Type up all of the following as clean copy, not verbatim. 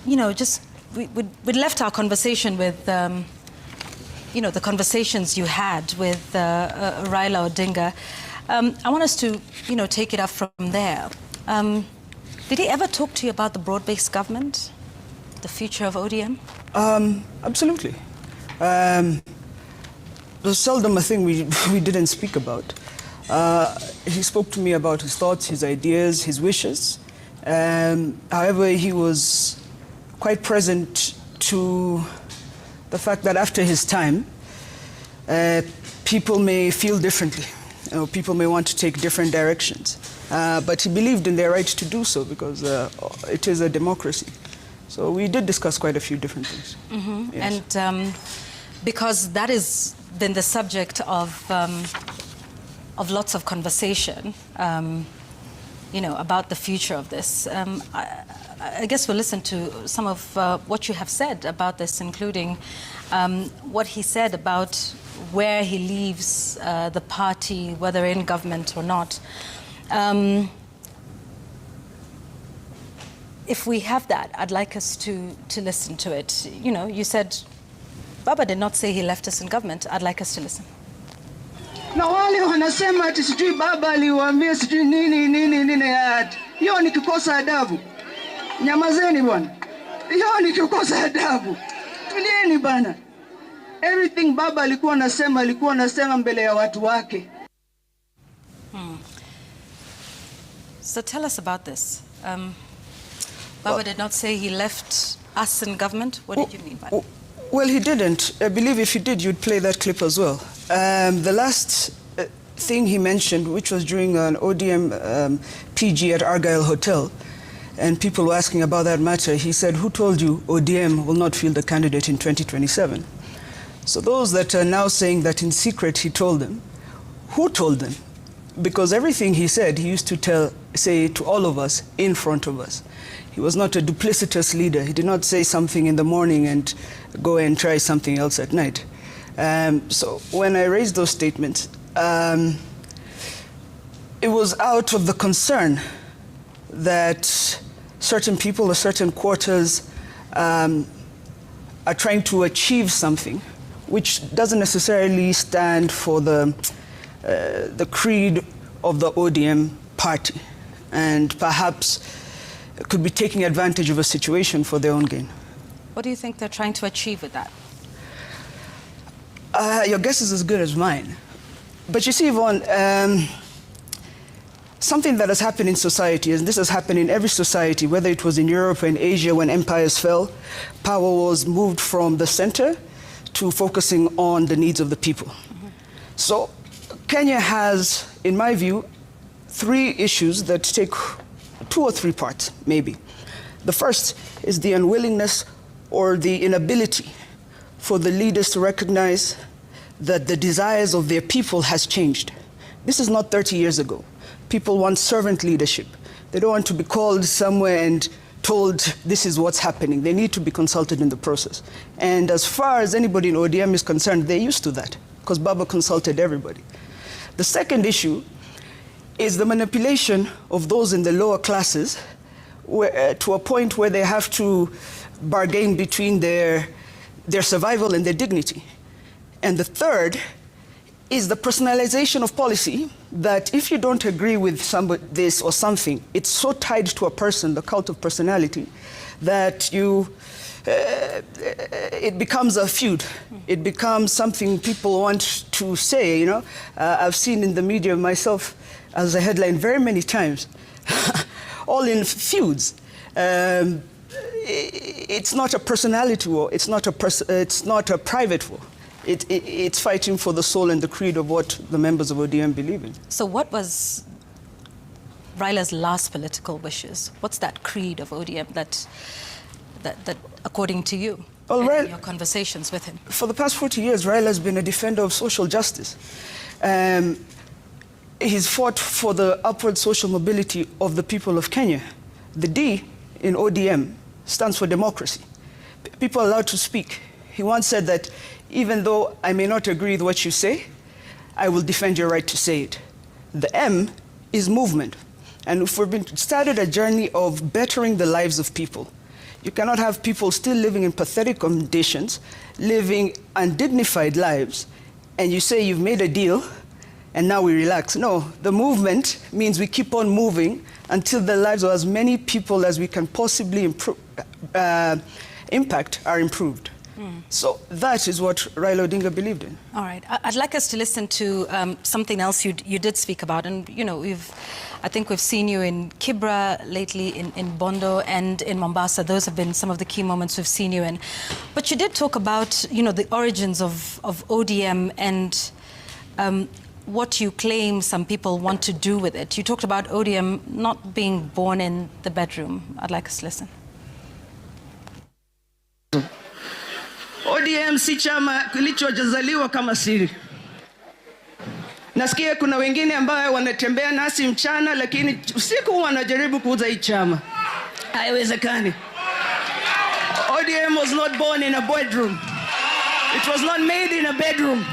we left our conversation with, the conversations you had with Raila Odinga. I want us to, take it up from there. Did he ever talk to you about the broad-based government, the future of ODM? Absolutely. There's seldom a thing we didn't speak about. He spoke to me about his thoughts, his ideas, his wishes. However, he was quite present to the fact that after his time, people may feel differently. People may want to take different directions. But he believed in their right to do so because it is a democracy. So we did discuss quite a few different things. Mm-hmm. Yes. And because that has been the subject of lots of conversation, about the future of this. I guess we'll listen to some of what you have said about this, including what he said about where he leaves the party, whether in government or not. If we have that, I'd like us to listen to it. You said, Baba did not say he left us in government. I'd like us to listen. Na wale wanasema ati sijui baba aliwaambia sijui nini ati. Hiyo ni kukosa adabu. Nyamazeni bwana. Hiyo ni kukosa adabu. Tulieni bana. Everything baba alikuwa anasema mbele ya watu wake. So tell us about this. Baba did not say he left us in government. What did you mean by that? Well, he didn't. I believe if he did, you'd play that clip as well. The last thing he mentioned, which was during an ODM PG at Argyle Hotel, and people were asking about that matter, he said, who told you ODM will not field a candidate in 2027? So those that are now saying that in secret he told them, who told them? Because everything he said, he used to say to all of us in front of us. He was not a duplicitous leader. He did not say something in the morning and go and try something else at night. So when I raised those statements, it was out of the concern that certain people or certain quarters are trying to achieve something which doesn't necessarily stand for the creed of the ODM party, and perhaps could be taking advantage of a situation for their own gain. What do you think they're trying to achieve with that? Your guess is as good as mine. But you see, Yvonne, something that has happened in society, and this has happened in every society, whether it was in Europe or in Asia when empires fell, power was moved from the center to focusing on the needs of the people. Mm-hmm. So Kenya has, in my view, three issues that take 2 or 3 parts, maybe. The first is the unwillingness or the inability for the leaders to recognize that the desires of their people has changed. This is not 30 years ago. People want servant leadership. They don't want to be called somewhere and told this is what's happening. They need to be consulted in the process. And as far as anybody in ODM is concerned, they're used to that because Baba consulted everybody. The second issue is the manipulation of those in the lower classes to a point where they have to bargain between their survival and their dignity. And the third is the personalization of policy, that if you don't agree with somebody, this or something, it's so tied to a person, the cult of personality, that it becomes a feud. It becomes something people want to say, I've seen in the media myself as a headline very many times, all in feuds. It's not a personality war, it's not a private war. It's fighting for the soul and the creed of what the members of ODM believe in. So what was Raila's last political wishes? What's that creed of ODM that according to you, in your conversations with him? For the past 40 years, Raila has been a defender of social justice. He's fought for the upward social mobility of the people of Kenya. The D in ODM stands for democracy. People are allowed to speak. He once said that even though I may not agree with what you say, I will defend your right to say it. The M is movement. And if we've started a journey of bettering the lives of people, You cannot have people still living in pathetic conditions, living undignified lives, and you say you've made a deal, and now we relax. No, the movement means we keep on moving until the lives of as many people as we can possibly impact are improved. So that is what Raila Odinga believed in. All right. I'd like us to listen to something else you did speak about. And, you know, I think we've seen you in Kibra lately, in Bondo and in Mombasa. Those have been some of the key moments we've seen you in. But you did talk about, you know, the origins of ODM and what you claim some people want to do with it. You talked about ODM not being born in the bedroom. I'd like us to listen. ODM si chama kilichozaliwa kama siri. Nasikia kuna wengine ambao wanatembea nasi mchana lakini usiku wanajaribu kuuza hii chama. Haiwezekani. ODM was not born in a bedroom. It was not made in a bedroom.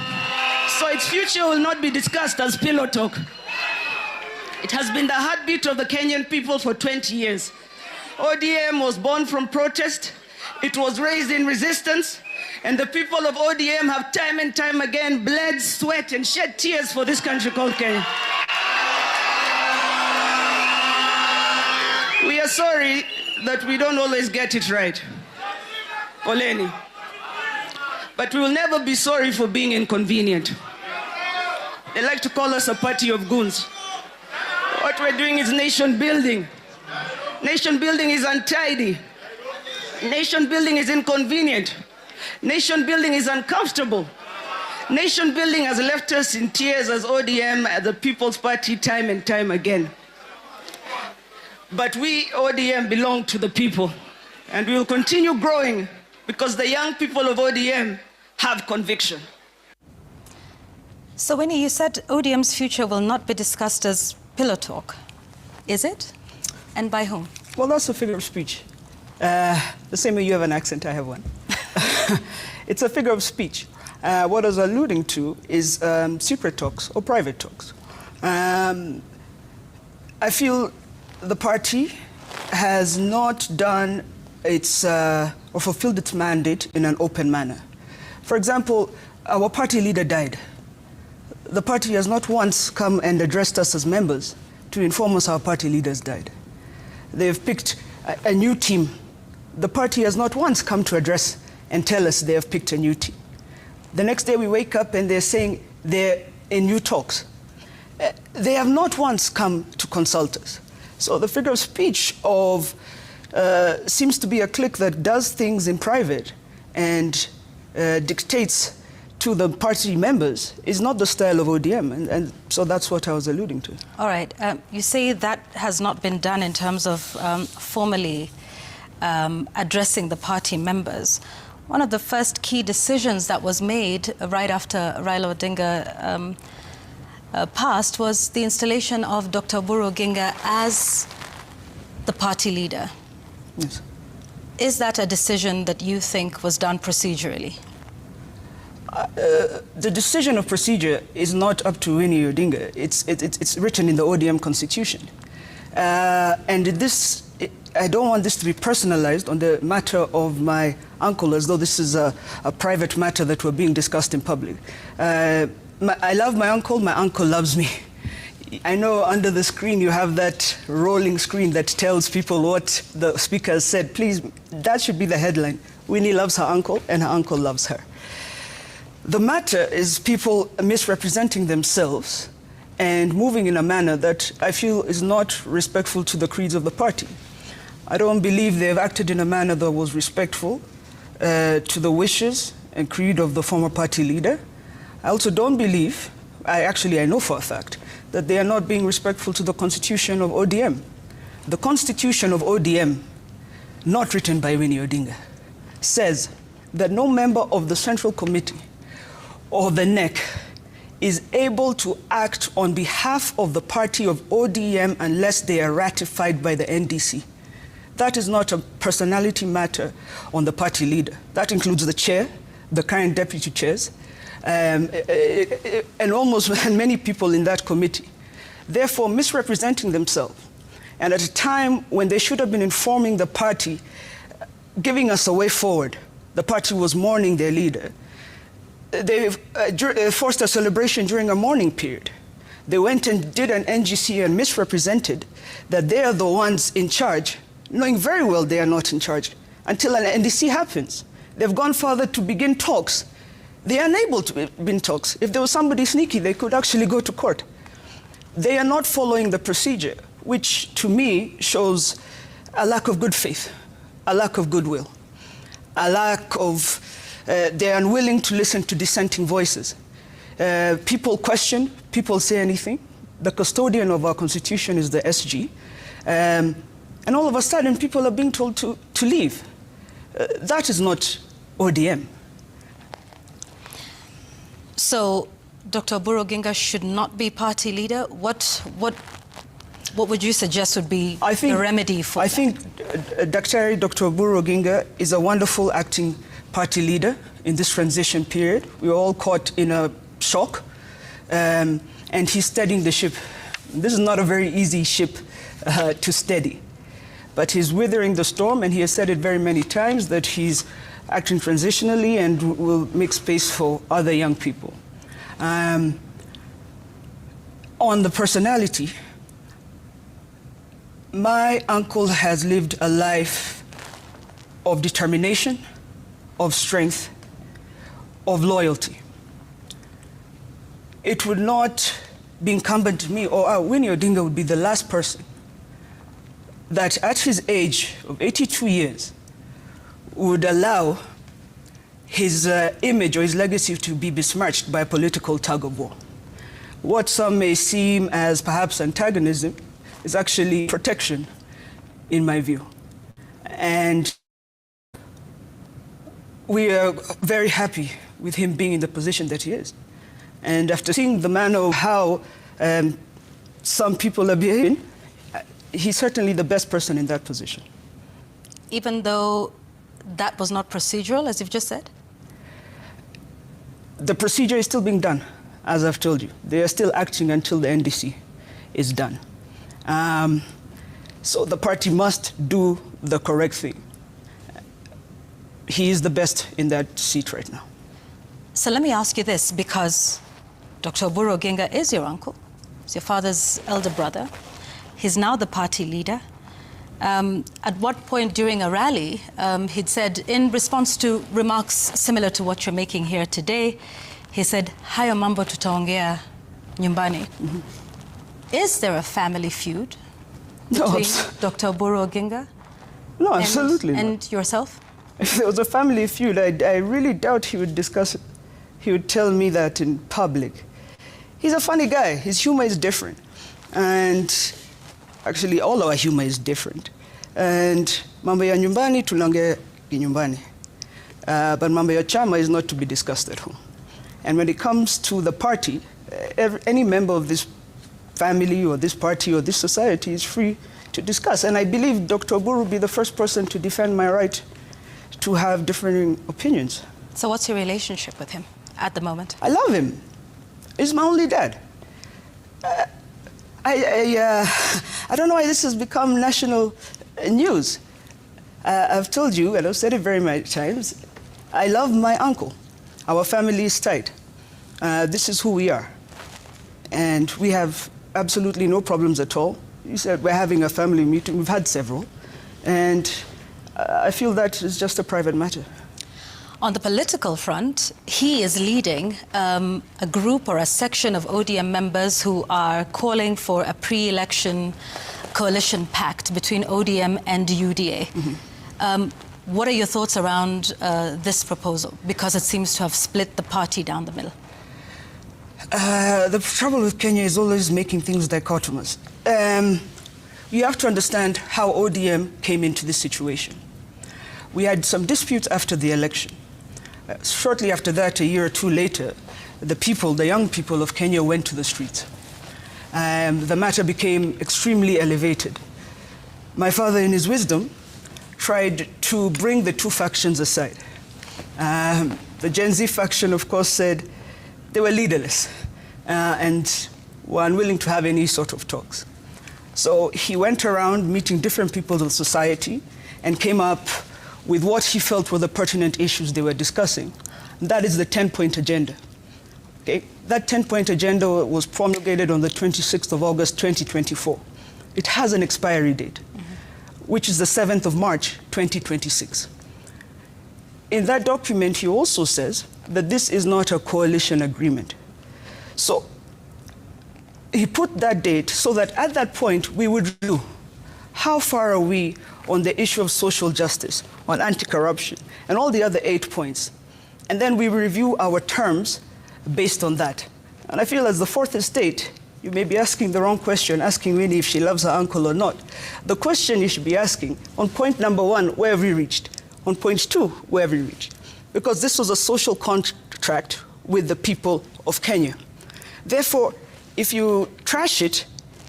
So its future will not be discussed as pillow talk. It has been the heartbeat of the Kenyan people for 20 years. ODM was born from protest. It was raised in resistance. And the people of ODM have time and time again bled, sweat, and shed tears for this country called Kenya. We are sorry that we don't always get it right. Poleni. But we will never be sorry for being inconvenient. They like to call us a party of goons. What we're doing is nation building. Nation building is untidy. Nation building is inconvenient. Nation building is uncomfortable. Nation building has left us in tears as ODM, as the People's Party, time and time again. But we, ODM, belong to the people. And we will continue growing because the young people of ODM have conviction. So, Winnie, you said ODM's future will not be discussed as pillow talk. Is it? And by whom? Well, that's a figure of speech. The same way you have an accent, I have one. It's a figure of speech. What I was alluding to is secret talks or private talks. I feel the party has not done its or fulfilled its mandate in an open manner. For example, our party leader died. The party has not once come and addressed us as members to inform us our party leaders died. They've picked a new team. The party has not once come to address and tell us they have picked a new team. The next day we wake up and they're saying they're in new talks. They have not once come to consult us. So the figure of speech of seems to be a clique that does things in private and dictates to the party members is not the style of ODM, and so that's what I was alluding to. All right. You say that has not been done in terms of formally addressing the party members. One of the first key decisions that was made right after Raila Odinga passed was the installation of Dr. Winnie Odinga as the party leader. Yes. Is that a decision that you think was done procedurally? The decision of procedure is not up to Winnie Odinga. It's written in the ODM constitution. And I don't want this to be personalized on the matter of my uncle, as though this is a private matter that we're being discussed in public. I love my uncle loves me. I know under the screen you have that rolling screen that tells people what the speaker has said. Please, that should be the headline. Winnie loves her uncle and her uncle loves her. The matter is people misrepresenting themselves and moving in a manner that I feel is not respectful to the creeds of the party. I don't believe they've acted in a manner that was respectful to the wishes and creed of the former party leader. I also don't believe, I know for a fact, that they are not being respectful to the constitution of ODM. The constitution of ODM, not written by Winnie Odinga, says that no member of the Central Committee or the NEC is able to act on behalf of the party of ODM unless they are ratified by the NDC. That is not a personality matter on the party leader. That includes the chair, the current deputy chairs, and many people in that committee. Therefore, misrepresenting themselves, and at a time when they should have been informing the party giving us a way forward. The party was mourning their leader. They forced a celebration during a mourning period. They went and did an NGC and misrepresented that they are the ones in charge, knowing very well they are not in charge, until an NDC happens. They've gone further to begin talks. They are unable to begin talks. If there was somebody sneaky, they could actually go to court. They are not following the procedure, which to me shows a lack of good faith, a lack of goodwill, a lack of, they're unwilling to listen to dissenting voices. People question, people say anything. The custodian of our constitution is the SG. And all of a sudden, people are being told to leave. That is not ODM. So, Dr. Oburu Oginga should not be party leader. What would you suggest would be the remedy for that? I think Dr. Oburu Oginga is a wonderful acting party leader in this transition period. We were all caught in a shock, and he's steadying the ship. This is not a very easy ship to steady, but he's weathering the storm, and he has said it very many times that he's acting transitionally and will make space for other young people. On the personality, my uncle has lived a life of determination, of strength, of loyalty. It would not be incumbent to me, or Winnie Odinga would be the last person that at his age of 82 years would allow his image or his legacy to be besmirched by a political tug of war. What some may seem as perhaps antagonism is actually protection, in my view. And we are very happy with him being in the position that he is. And after seeing the manner of how some people are behaving, he's certainly the best person in that position. Even though that was not procedural, as you've just said? The procedure is still being done, as I've told you. They are still acting until the NDC is done. So the party must do the correct thing. He is the best in that seat right now. So let me ask you this, because Dr. Oburu Oginga is your uncle. He's your father's elder brother. He's now the party leader. At what point during a rally, he'd said, in response to remarks similar to what you're making here today, he said, hayo mambo tutaongea nyumbani. Is there a family feud between Dr. Oburu Oginga No, absolutely and yourself? If there was a family feud, I really doubt he would discuss it. He would tell me that in public. He's a funny guy. His humor is different. And actually, all our humor is different. And mambo ya nyumbani tunaongea nyumbani. But mambo ya chama is not to be discussed at home. And when it comes to the party, any member of this family or this party or this society is free to discuss. And I believe Dr. Oburu will be the first person to defend my right to have differing opinions. So what's your relationship with him at the moment? I love him. He's my only dad. I don't know why this has become national news. I've told you, and I've said it very many times, I love my uncle. Our family is tight. This is who we are. And we have absolutely no problems at all. You said we're having a family meeting. We've had several. And I feel that is just a private matter. On the political front, he is leading a group or a section of ODM members who are calling for a pre-election coalition pact between ODM and UDA. What are your thoughts around this proposal? Because it seems to have split the party down the middle. The trouble with Kenya is always making things dichotomous. You have to understand how ODM came into this situation. We had some disputes after the election. Shortly after that, a year or two later, the young people of Kenya went to the streets. The matter became extremely elevated. My father, in his wisdom, tried to bring the two factions aside. The Gen Z faction, of course, said they were leaderless and were unwilling to have any sort of talks. So he went around meeting different people of society and came up with what he felt were the pertinent issues they were discussing. That is the 10-point agenda. Okay? That 10-point agenda was promulgated on the 26th of August, 2024. It has an expiry date, which is the 7th of March, 2026. In that document, he also says that this is not a coalition agreement. So he put that date so that at that point we would review how far are we on the issue of social justice, on anti-corruption, and all the other 8 points. And then we review our terms based on that. And I feel as the fourth estate, you may be asking the wrong question, asking Winnie if she loves her uncle or not. The question you should be asking, on point number 1, where have we reached? On point 2, where have we reached? Because this was a social contract with the people of Kenya. Therefore, if you trash it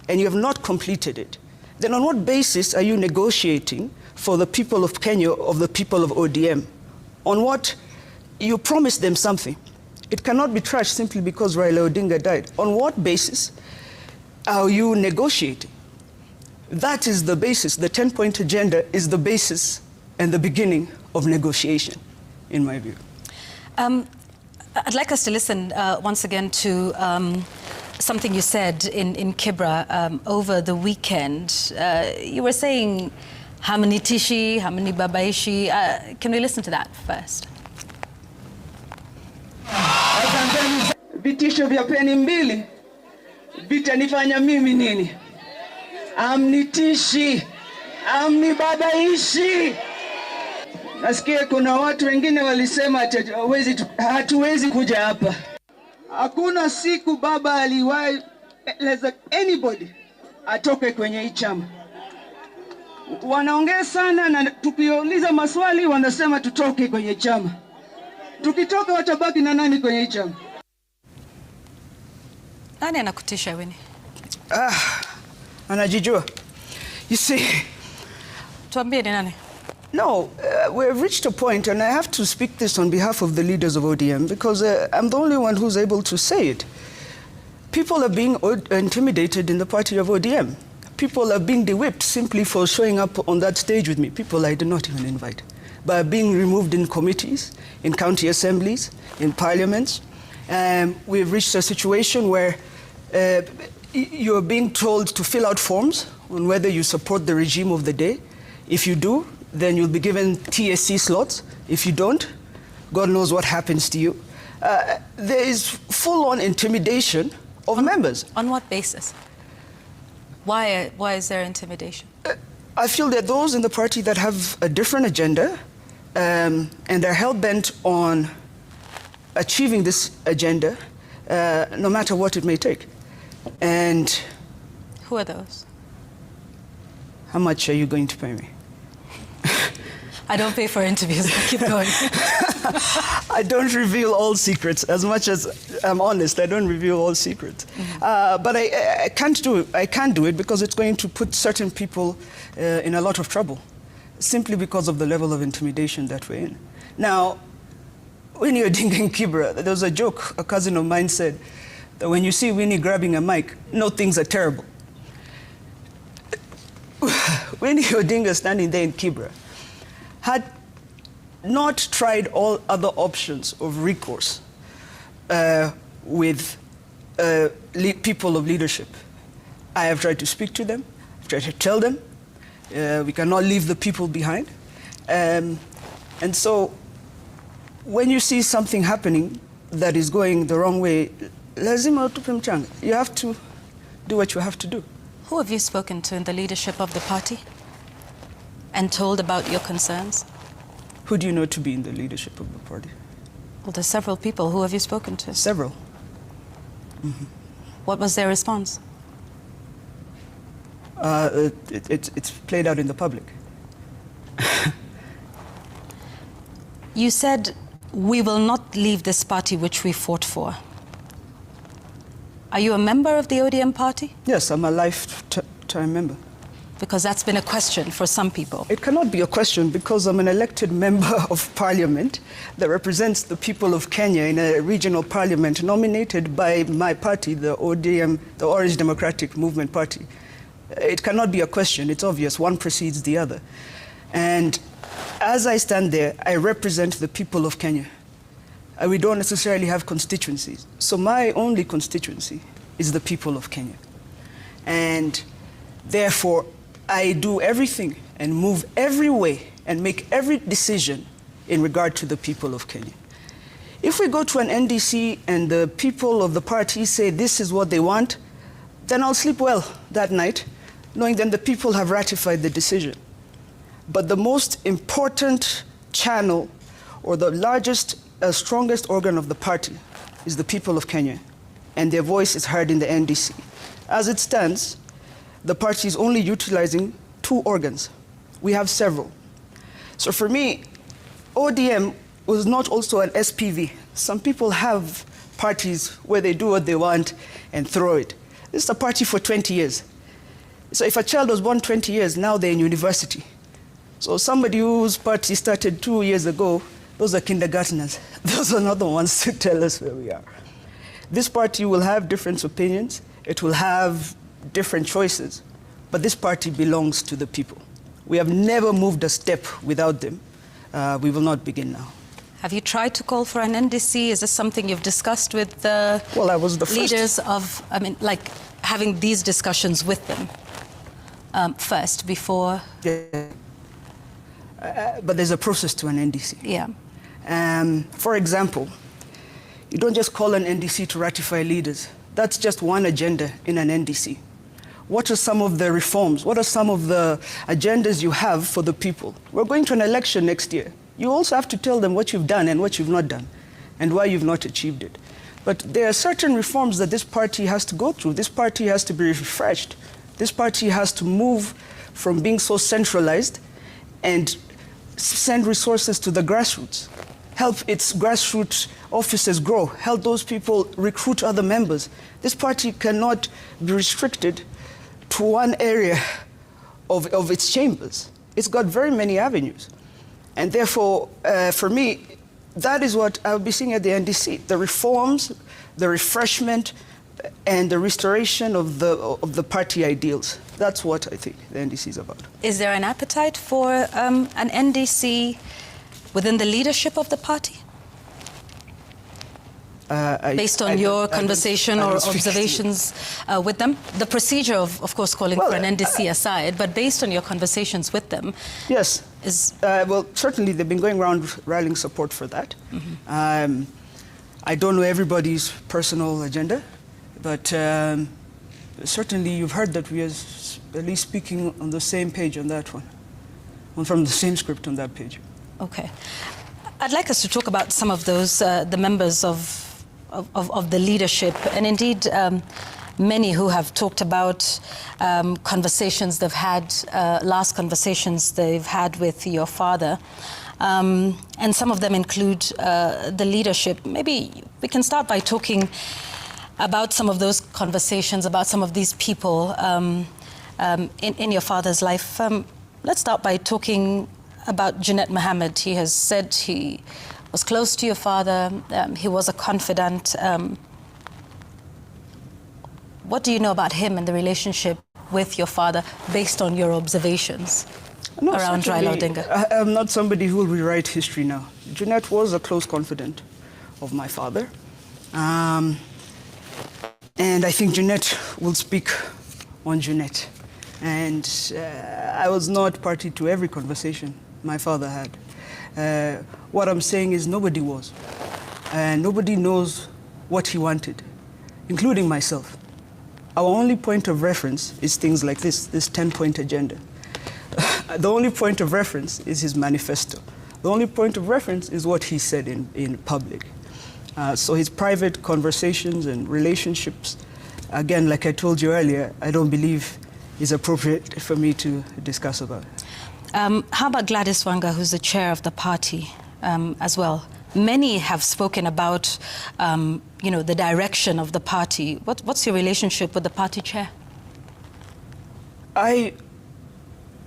and you have not completed it, then on what basis are you negotiating for the people of Kenya, of the people of ODM? On what you promised them something? It cannot be trashed simply because Raila Odinga died. On what basis are you negotiating? That is the basis. The 10-point agenda is the basis and the beginning of negotiation, in my view. I'd like us to listen once again to something you said in Kibra over the weekend. You were saying hamani tishi, hamani babaishi. Can we listen to that first? Vitisho vya peni mbili vitanifanya mimi nini? Amnitishi, amnibabaishi. Nasikia kuna watu wengine walisema hatuwezi kuja hapa. Hakuna siku baba aliwahi let anybody atoke kwenye hii chama. Wanaongea sana na tukiuliza maswali wanasema tutoke kwenye chama. Tukitoka watabaki na nani kwenye hii chama? Nani anakutisha Winnie? Anajijua. You see, tuambie ni nani? No, we have reached a point, and I have to speak this on behalf of the leaders of ODM, because I'm the only one who's able to say it. People are being intimidated in the party of ODM. People are being de-whipped simply for showing up on that stage with me. People I did not even invite. By being removed in committees, in county assemblies, in parliaments. We've reached a situation where you're being told to fill out forms on whether you support the regime of the day. If you do, then you'll be given TSC slots. If you don't, God knows what happens to you. There is full-on intimidation of members. On what basis? Why is there intimidation? I feel that those in the party that have a different agenda and they're hell-bent on achieving this agenda, no matter what it may take. And who are those? How much are you going to pay me? I don't pay for interviews, but keep going. I don't reveal all secrets. As much as I'm honest, I don't reveal all secrets. But I can't do it. I can't do it because it's going to put certain people in a lot of trouble, simply because of the level of intimidation that we're in. Now, Winnie Odinga in Kibra, there was a joke a cousin of mine said, that when you see Winnie grabbing a mic, no, things are terrible. Winnie Odinga standing there in Kibra had not tried all other options of recourse with people of leadership. I have tried to speak to them, I've tried to tell them, we cannot leave the people behind. And so when you see something happening that is going the wrong way, lazima utupe mchanga. You have to do what you have to do. Who have you spoken to in the leadership of the party and told about your concerns? Who do you know to be in the leadership of the party? Well, there's several people. Who have you spoken to? Several. What was their response? It's played out in the public. You said, we will not leave this party which we fought for. Are you a member of the ODM party? Yes, I'm a lifetime member. Because that's been a question for some people. It cannot be a question because I'm an elected member of parliament that represents the people of Kenya in a regional parliament nominated by my party, the ODM, the Orange Democratic Movement Party. It cannot be a question. It's obvious. One precedes the other. And as I stand there, I represent the people of Kenya. We don't necessarily have constituencies. So my only constituency is the people of Kenya. And therefore, I do everything and move every way and make every decision in regard to the people of Kenya. If we go to an NDC and the people of the party say this is what they want, then I'll sleep well that night, knowing that the people have ratified the decision. But the most important channel, or the largest, strongest organ of the party, is the people of Kenya, and their voice is heard in the NDC. As it stands, the party is only utilizing 2 organs. We have several. So for me, ODM was not also an SPV. Some people have parties where they do what they want and throw it. This is a party for 20 years. So if a child was born 20 years, now they're in university. So somebody whose party started 2 years ago, those are kindergartners. Those are not the ones to tell us where we are. This party will have different opinions. It will have different choices. But this party belongs to the people. We have never moved a step without them. We will not begin now. Have you tried to call for an NDC? Is this something you've discussed with the Well, I was the leaders of, like having these discussions with them first before? Yeah. But there's a process to an NDC. Yeah. For example, you don't just call an NDC to ratify leaders. That's just one agenda in an NDC. What are some of the reforms? What are some of the agendas you have for the people? We're going to an election next year. You also have to tell them what you've done and what you've not done, and why you've not achieved it. But there are certain reforms that this party has to go through. This party has to be refreshed. This party has to move from being so centralized and send resources to the grassroots, help its grassroots offices grow, help those people recruit other members. This party cannot be restricted to one area of its chambers. It's got very many avenues. And therefore, for me, that is what I'll be seeing at the NDC, the reforms, the refreshment, and the restoration of the party ideals. That's what I think the NDC is about. Is there an appetite for an NDC within the leadership of the party? Based on your conversation or observations with them? The procedure of course, calling for an NDC aside, but based on your conversations with them. Yes. Well, certainly they've been going around rallying support for that. Mm-hmm. I don't know everybody's personal agenda, but certainly you've heard that we are at least speaking on the same page on that one, from the same script on that page. Okay. I'd like us to talk about some of those, the members of the leadership, and indeed many who have talked about conversations they've had, last conversations they've had with your father. And some of them include the leadership. Maybe we can start by talking about some of those conversations, about some of these people in your father's life. Let's start by talking about Junet Mohammed. He has said he was close to your father, he was a confidant. What do you know about him and the relationship with your father based on your observations around Raila Odinga? I'm not somebody who will rewrite history now. Junet was a close confidant of my father. And I think Junet will speak on Junet. And I was not party to every conversation my father had. What I'm saying is nobody was. And nobody knows what he wanted, including myself. Our only point of reference is things like this 10-point agenda. The only point of reference is his manifesto. The only point of reference is what he said in public. So his private conversations and relationships, again, like I told you earlier, I don't believe is appropriate for me to discuss about. How about Gladys Wanga, who's the chair of the party as well? Many have spoken about, the direction of the party. What's your relationship with the party chair?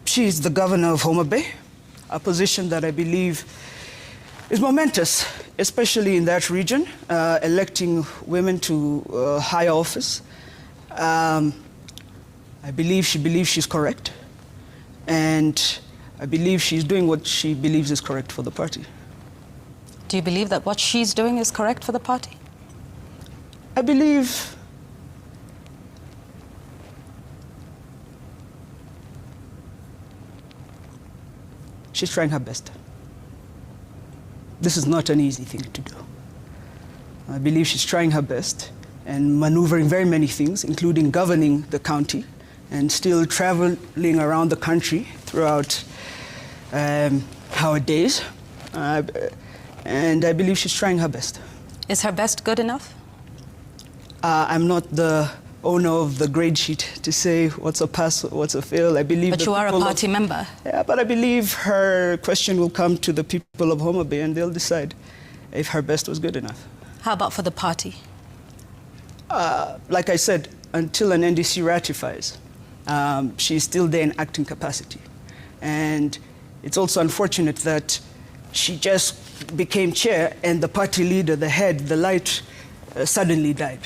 She's the governor of Homa Bay, a position that I believe is momentous, especially in that region, electing women to higher office. I believe she believes she's correct. And I believe she's doing what she believes is correct for the party. Do you believe that what she's doing is correct for the party? I believe she's trying her best. This is not an easy thing to do. I believe she's trying her best and maneuvering very many things, including governing the county and still traveling around the country throughout our days. And I believe she's trying her best. Is her best good enough? I'm not the owner of the grade sheet to say what's a pass, what's a fail. I believe. But you are a party member. Yeah, but I believe her question will come to the people of Homa Bay and they'll decide if her best was good enough. How about for the party? Like I said, until an NDC ratifies, she's still there in acting capacity. And it's also unfortunate that she just became chair and the party leader, the head, the light, suddenly died.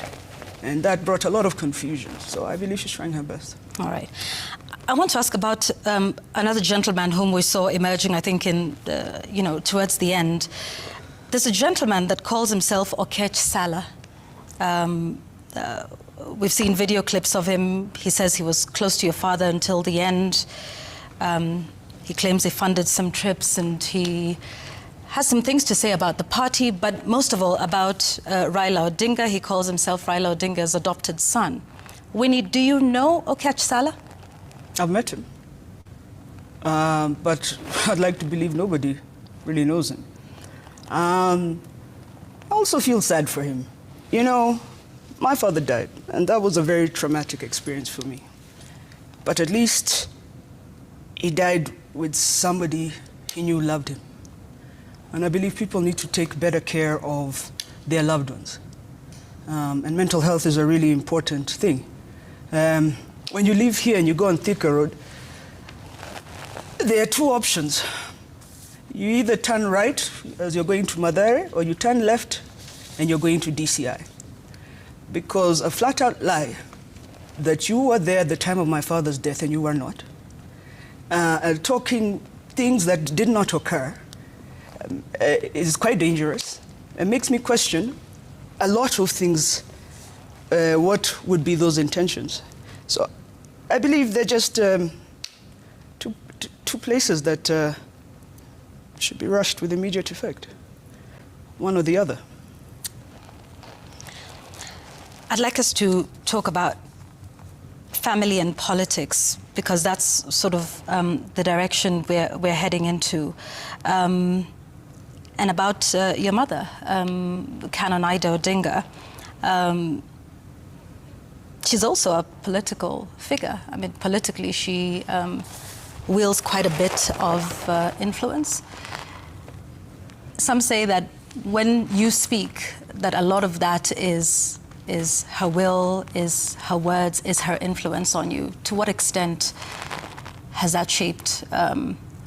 And that brought a lot of confusion. So I believe she's trying her best. All right. I want to ask about another gentleman whom we saw emerging, I think, in towards the end. There's a gentleman that calls himself Okech Sala. We've seen video clips of him. He says he was close to your father until the end. He claims he funded some trips, and he has some things to say about the party, but most of all about Raila Odinga. He calls himself Raila Odinga's adopted son. Winnie, do you know Okech Sala? I've met him. But I'd like to believe nobody really knows him. I also feel sad for him. You know, my father died, and that was a very traumatic experience for me. But at least he died with somebody he knew loved him. And I believe people need to take better care of their loved ones. And mental health is a really important thing. When you live here and you go on Thika Road, there are two options. You either turn right as you're going to Mathare, or you turn left and you're going to DCI. Because a flat-out lie that you were there at the time of my father's death and you were not, talking things that did not occur, is quite dangerous. It makes me question a lot of things. What would be those intentions? So I believe they're just two places that should be rushed with immediate effect, one or the other. I'd like us to talk about family and politics, because that's sort of the direction we're heading into. And about your mother, Canon Ida Odinga. She's also a political figure. I mean, politically, she wields quite a bit of influence. Some say that when you speak, that a lot of that is her will, is her words, is her influence on you. To what extent has that shaped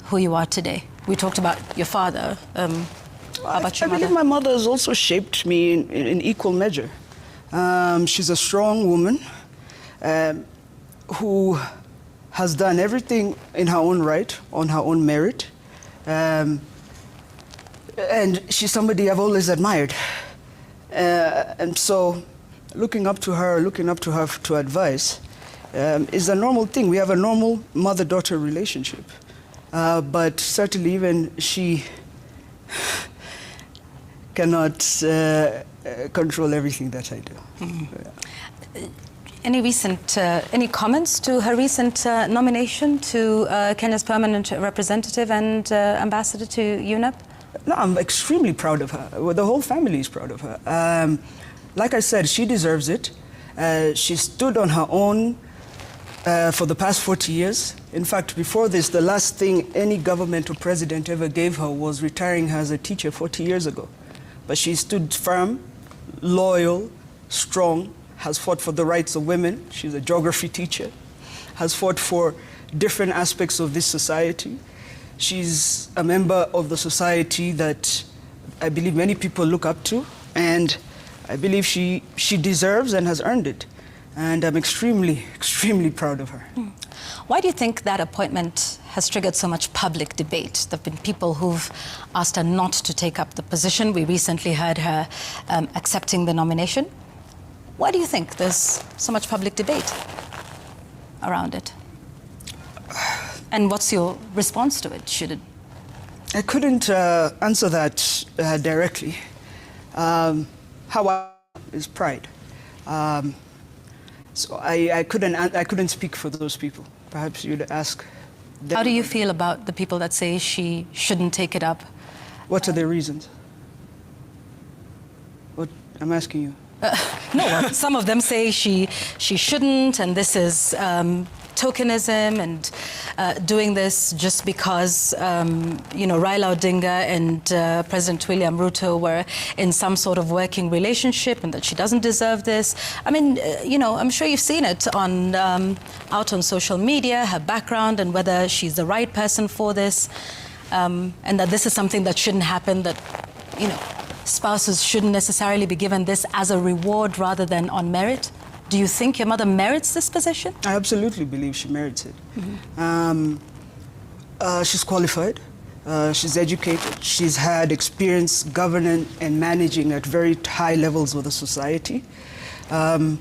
who you are today? We talked about your father. How about your mother? I believe my mother has also shaped me in equal measure. She's a strong woman who has done everything in her own right, on her own merit. And she's somebody I've always admired. And so looking up to her to advice is a normal thing. We have a normal mother-daughter relationship. But certainly even she cannot control everything that I do. Mm-hmm. Any comments to her recent nomination to Kenya's permanent representative and ambassador to UNEP? No, I'm extremely proud of her. Well, the whole family is proud of her. Like I said, she deserves it. She stood on her own for the past 40 years. In fact, before this, the last thing any government or president ever gave her was retiring her as a teacher 40 years ago. But she stood firm, loyal, strong, has fought for the rights of women. She's a geography teacher, has fought for different aspects of this society. She's a member of the society that I believe many people look up to, and I believe she deserves and has earned it. And I'm extremely, extremely proud of her. Why do you think that appointment has triggered so much public debate? There have been people who've asked her not to take up the position. We recently heard her accepting the nomination. Why do you think there's so much public debate around it? And what's your response to it? Should it? I couldn't answer that directly. How is pride. So I couldn't speak for those people. Perhaps you'd ask them. How do you feel about the people that say she shouldn't take it up? What are their reasons? What I'm asking you. No, well, some of them say she shouldn't, and this is tokenism, and doing this just because Raila Odinga and President William Ruto were in some sort of working relationship, and that she doesn't deserve this. I mean, I'm sure you've seen it on out on social media, her background and whether she's the right person for this, and that this is something that shouldn't happen. That spouses shouldn't necessarily be given this as a reward rather than on merit. Do you think your mother merits this position? I absolutely believe she merits it. She's qualified, she's educated, she's had experience governing and managing at very high levels of the society. And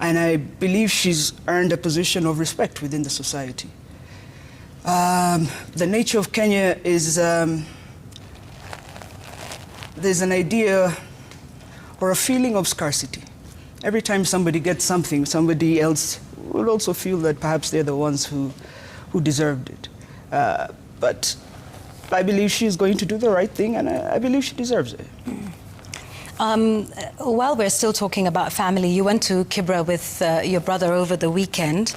I believe she's earned a position of respect within the society. The nature of Kenya is there's an idea or a feeling of scarcity. Every time somebody gets something, somebody else will also feel that perhaps they're the ones who deserved it. But I believe she's going to do the right thing, and I believe she deserves it. While we're still talking about family, you went to Kibra with your brother over the weekend.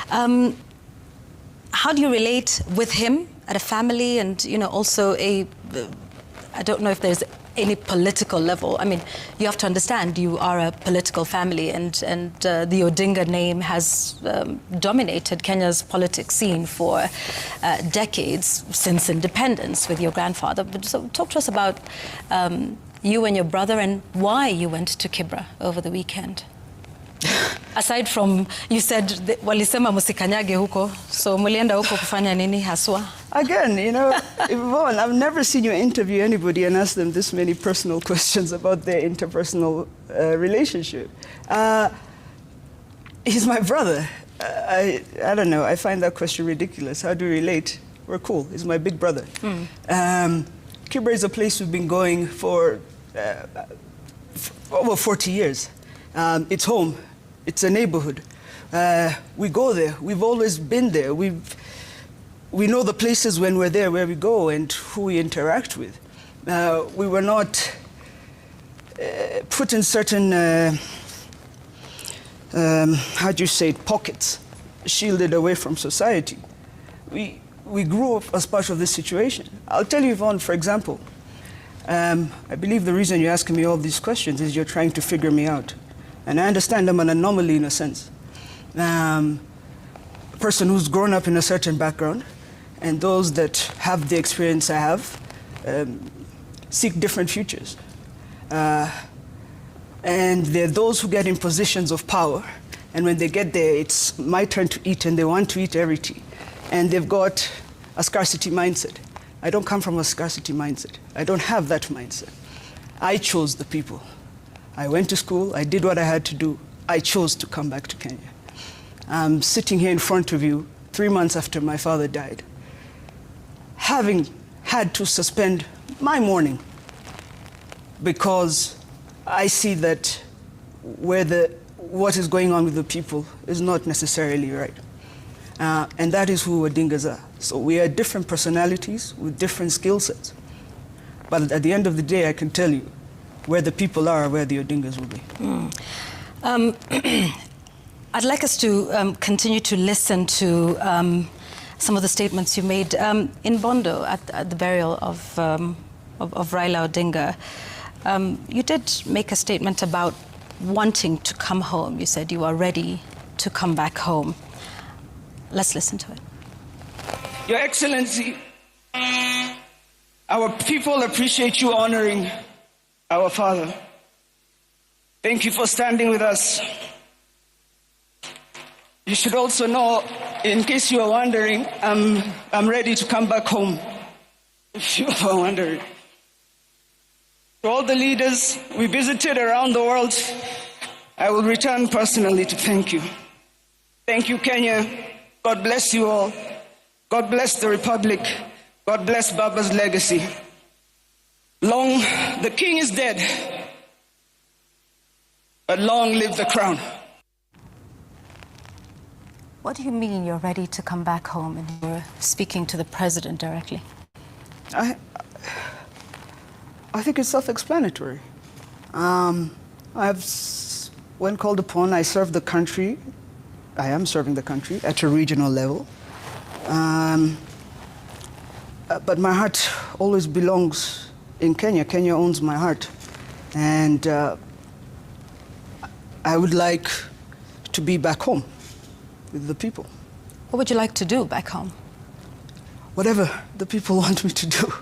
How do you relate with him at a family, and also I don't know if there's any political level. I mean, you have to understand you are a political family, and the Odinga name has dominated Kenya's politics scene for decades since independence with your grandfather. But so talk to us about you and your brother and why you went to Kibra over the weekend. Aside from, you said walisema musikanyage huko, so mulienda huko kufanya nini haswa? Again, Yvonne, I've never seen you interview anybody and ask them this many personal questions about their interpersonal relationship. He's my brother. I don't know, I find that question ridiculous. How do we relate? We're cool. He's my big brother. Kibra is a place we've been going for over 40 years. It's home. It's a neighborhood. We go there. We've always been there. We know the places when we're there, where we go and who we interact with. We were not put in certain, how do you say it, pockets, shielded away from society. We grew up as part of this situation. I'll tell you, Yvonne, for example, I believe the reason you're asking me all these questions is you're trying to figure me out. And I understand I'm an anomaly in a sense. A person who's grown up in a certain background, and those that have the experience I have seek different futures. And there are those who get in positions of power, and when they get there, it's my turn to eat, and they want to eat everything. And they've got a scarcity mindset. I don't come from a scarcity mindset. I don't have that mindset. I chose the people. I went to school, I did what I had to do. I chose to come back to Kenya. I'm sitting here in front of you 3 months after my father died, having had to suspend my mourning because I see that what is going on with the people is not necessarily right. And that is who Odingas are. So we are different personalities with different skill sets. But at the end of the day, I can tell you, where the people are, where the Odingas will be. I'd like us to continue to listen to some of the statements you made in Bondo at the burial of Raila Odinga. You did make a statement about wanting to come home. You said you are ready to come back home. Let's listen to it. Your Excellency, our people appreciate you honoring our father. Thank you for standing with us. You should also know, in case you are wondering, I'm ready to come back home, if you are wondering. To all the leaders we visited around the world, I will return personally to thank you. Thank you, Kenya. God bless you all. God bless the Republic. God bless Baba's legacy. Long, the king is dead, but long live the crown. What do you mean you're ready to come back home and you're speaking to the president directly? I think it's self-explanatory. When called upon, I serve the country. I am serving the country at a regional level. But my heart always belongs in Kenya. Kenya owns my heart. And I would like to be back home with the people. What would you like to do back home? Whatever the people want me to do.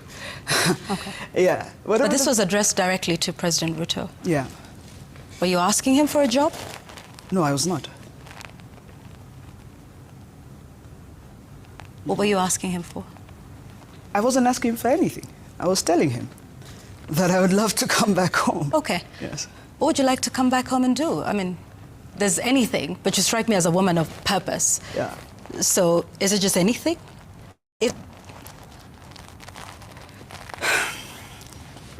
Okay. Yeah. But this was addressed directly to President Ruto. Yeah. Were you asking him for a job? No, I was not. What were you asking him for? I wasn't asking him for anything. I was telling him that I would love to come back home. Okay. Yes. What would you like to come back home and do? I mean, there's anything, but you strike me as a woman of purpose. Yeah. So is it just anything?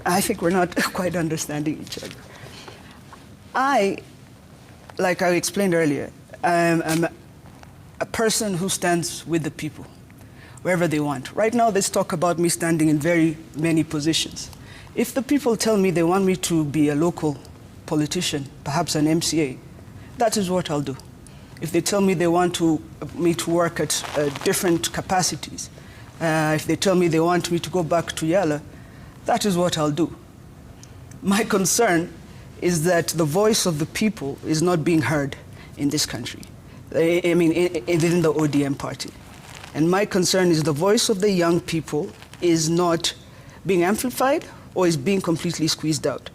I think we're not quite understanding each other. Like I explained earlier, I'm a person who stands with the people, wherever they want. Right now, there's talk about me standing in very many positions. If the people tell me they want me to be a local politician, perhaps an MCA, that is what I'll do. If they tell me they want me to work at different capacities, if they tell me they want me to go back to Yala, that is what I'll do. My concern is that the voice of the people is not being heard in this country. I mean, within the ODM party. And my concern is the voice of the young people is not being amplified or is being completely squeezed out.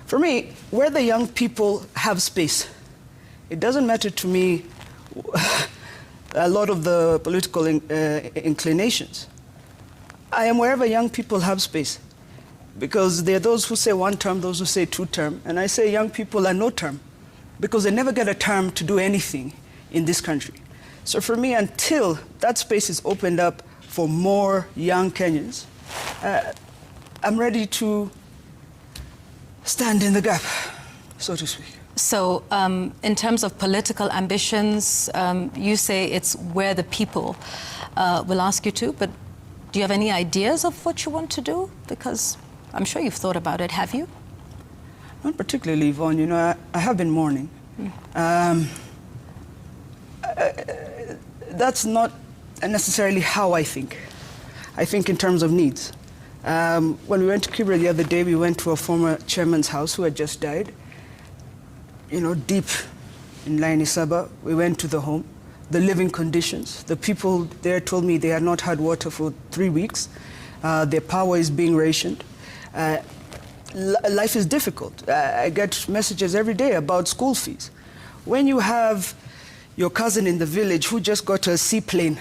For me, where the young people have space, it doesn't matter to me a lot of the political inclinations. I am wherever young people have space. Because there are those who say one term, those who say two term, and I say young people are no term, because they never get a term to do anything in this country. So for me, until that space is opened up for more young Kenyans, I'm ready to stand in the gap, so to speak. So in terms of political ambitions, you say it's where the people will ask you to, but do you have any ideas of what you want to do? Because I'm sure you've thought about it, have you? Not particularly, Yvonne. You know, I have been mourning. That's not necessarily how I think. I think in terms of needs. When we went to Kibra the other day, we went to a former chairman's house who had just died. You know, deep in Laini Saba, we went to the home. The living conditions. The people there told me they had not had water for 3 weeks. Their power is being rationed. Life is difficult. I get messages every day about school fees. When you have your cousin in the village who just got a seaplane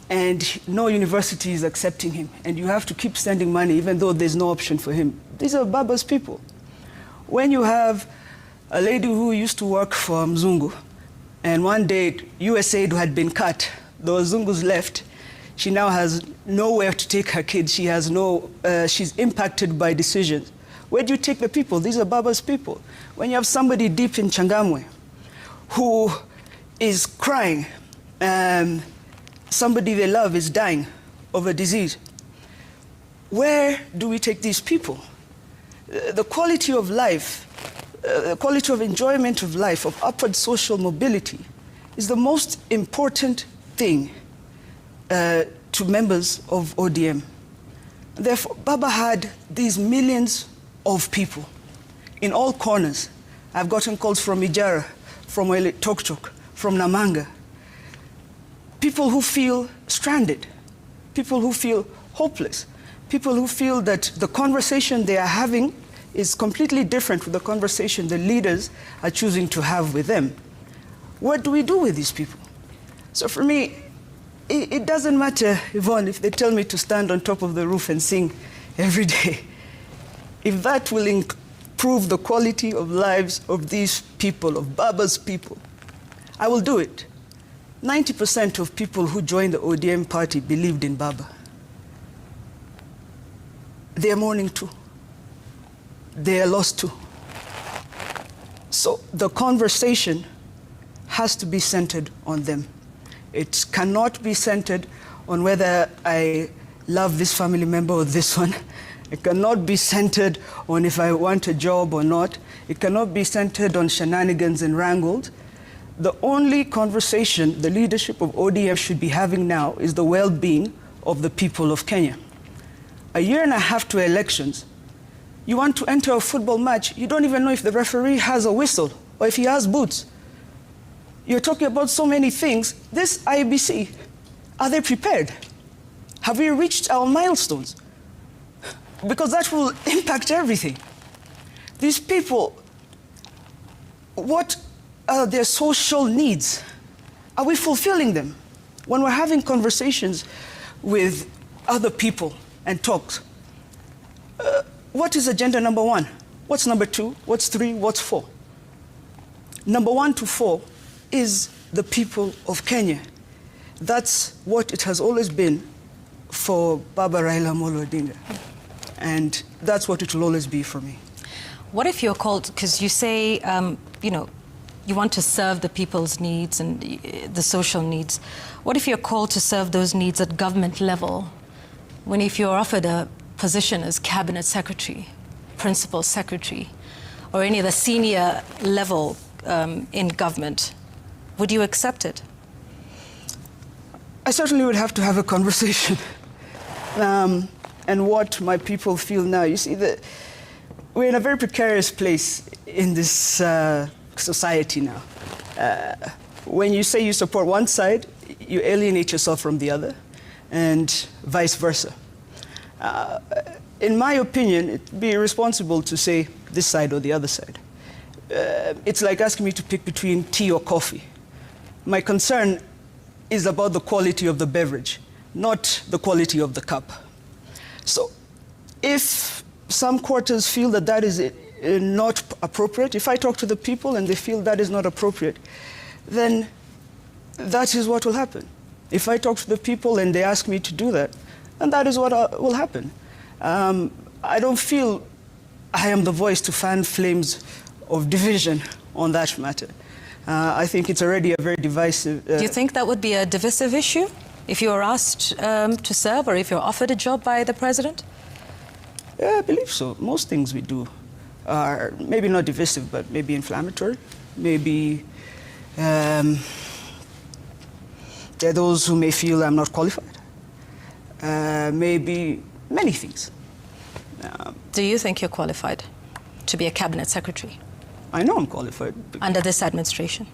and no university is accepting him, and you have to keep sending money even though there's no option for him. These are Baba's people. When you have a lady who used to work for Mzungu, and one day USAID had been cut, the Zungus left, she now has nowhere to take her kids. She has she's impacted by decisions. Where do you take the people? These are Baba's people. When you have somebody deep in Changamwe who is crying, somebody they love is dying of a disease, where do we take these people? The quality of life, the quality of enjoyment of life, of upward social mobility, is the most important thing to members of ODM. Therefore, Baba had these millions of people in all corners. I've gotten calls from Ijara, from Tokchok, from Namanga. People who feel stranded, people who feel hopeless, people who feel that the conversation they are having is completely different from the conversation the leaders are choosing to have with them. What do we do with these people? So for me, it doesn't matter, Yvonne, if they tell me to stand on top of the roof and sing every day. If that will improve the quality of lives of these people, of Baba's people, I will do it. 90% of people who joined the ODM party believed in Baba. They are mourning too. They are lost too. So the conversation has to be centered on them. It cannot be centered on whether I love this family member or this one. It cannot be centered on if I want a job or not. It cannot be centered on shenanigans and wrangles. The only conversation the leadership of ODM should be having now is the well-being of the people of Kenya. A year and a half to elections, you want to enter a football match, you don't even know if the referee has a whistle or if he has boots. You're talking about so many things. This IBC, are they prepared? Have we reached our milestones? Because that will impact everything. These people, what are their social needs? Are we fulfilling them? When we're having conversations with other people and talks, what is agenda number 1? What's number 2? What's 3? What's 4? Number 1 to 4 is the people of Kenya. That's what it has always been for Baba Raila Amolo Odinga. And that's what it will always be for me. What if you're called, because you say, you know, you want to serve the people's needs and the social needs. What if you're called to serve those needs at government level? When if you're offered a position as cabinet secretary, principal secretary, or any other senior level in government, would you accept it? I certainly would have to have a conversation. And what my people feel now. You see, we're in a very precarious place in this society now. When you say you support one side, you alienate yourself from the other, and vice versa. In my opinion, it'd be irresponsible to say this side or the other side. It's like asking me to pick between tea or coffee. My concern is about the quality of the beverage, not the quality of the cup. So if some quarters feel that that is not appropriate, if I talk to the people and they feel that is not appropriate, then that is what will happen. If I talk to the people and they ask me to do that, then that is what will happen. I don't feel I am the voice to fan flames of division on that matter. I think it's already a very divisive... Do you think that would be a divisive issue if you were asked to serve or if you're offered a job by the president? Yeah, I believe so. Most things we do are maybe not divisive, but maybe inflammatory. Maybe there are those who may feel I'm not qualified. Maybe many things. Do you think you're qualified to be a cabinet secretary? I know I'm qualified. Under this administration?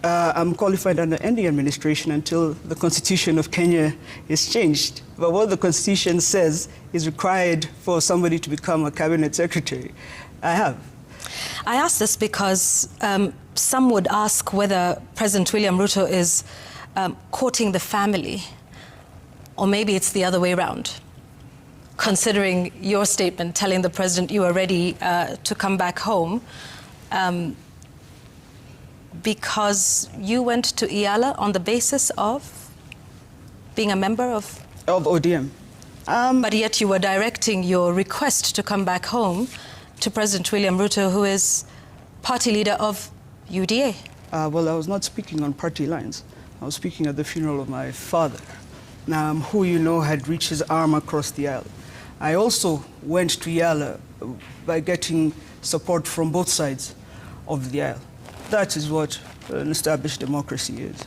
I'm qualified under any administration until the Constitution of Kenya is changed. But what the Constitution says is required for somebody to become a cabinet secretary. I have. I ask this because some would ask whether President William Ruto is courting the family, or maybe it's the other way around, considering your statement telling the president you are ready to come back home. Because you went to Iala on the basis of being a member of ODM. But yet you were directing your request to come back home to President William Ruto, who is party leader of UDA. Well, I was not speaking on party lines. I was speaking at the funeral of my father, who you know had reached his arm across the aisle. I also went to Iala by getting support from both sides of the aisle. That is what an established democracy is.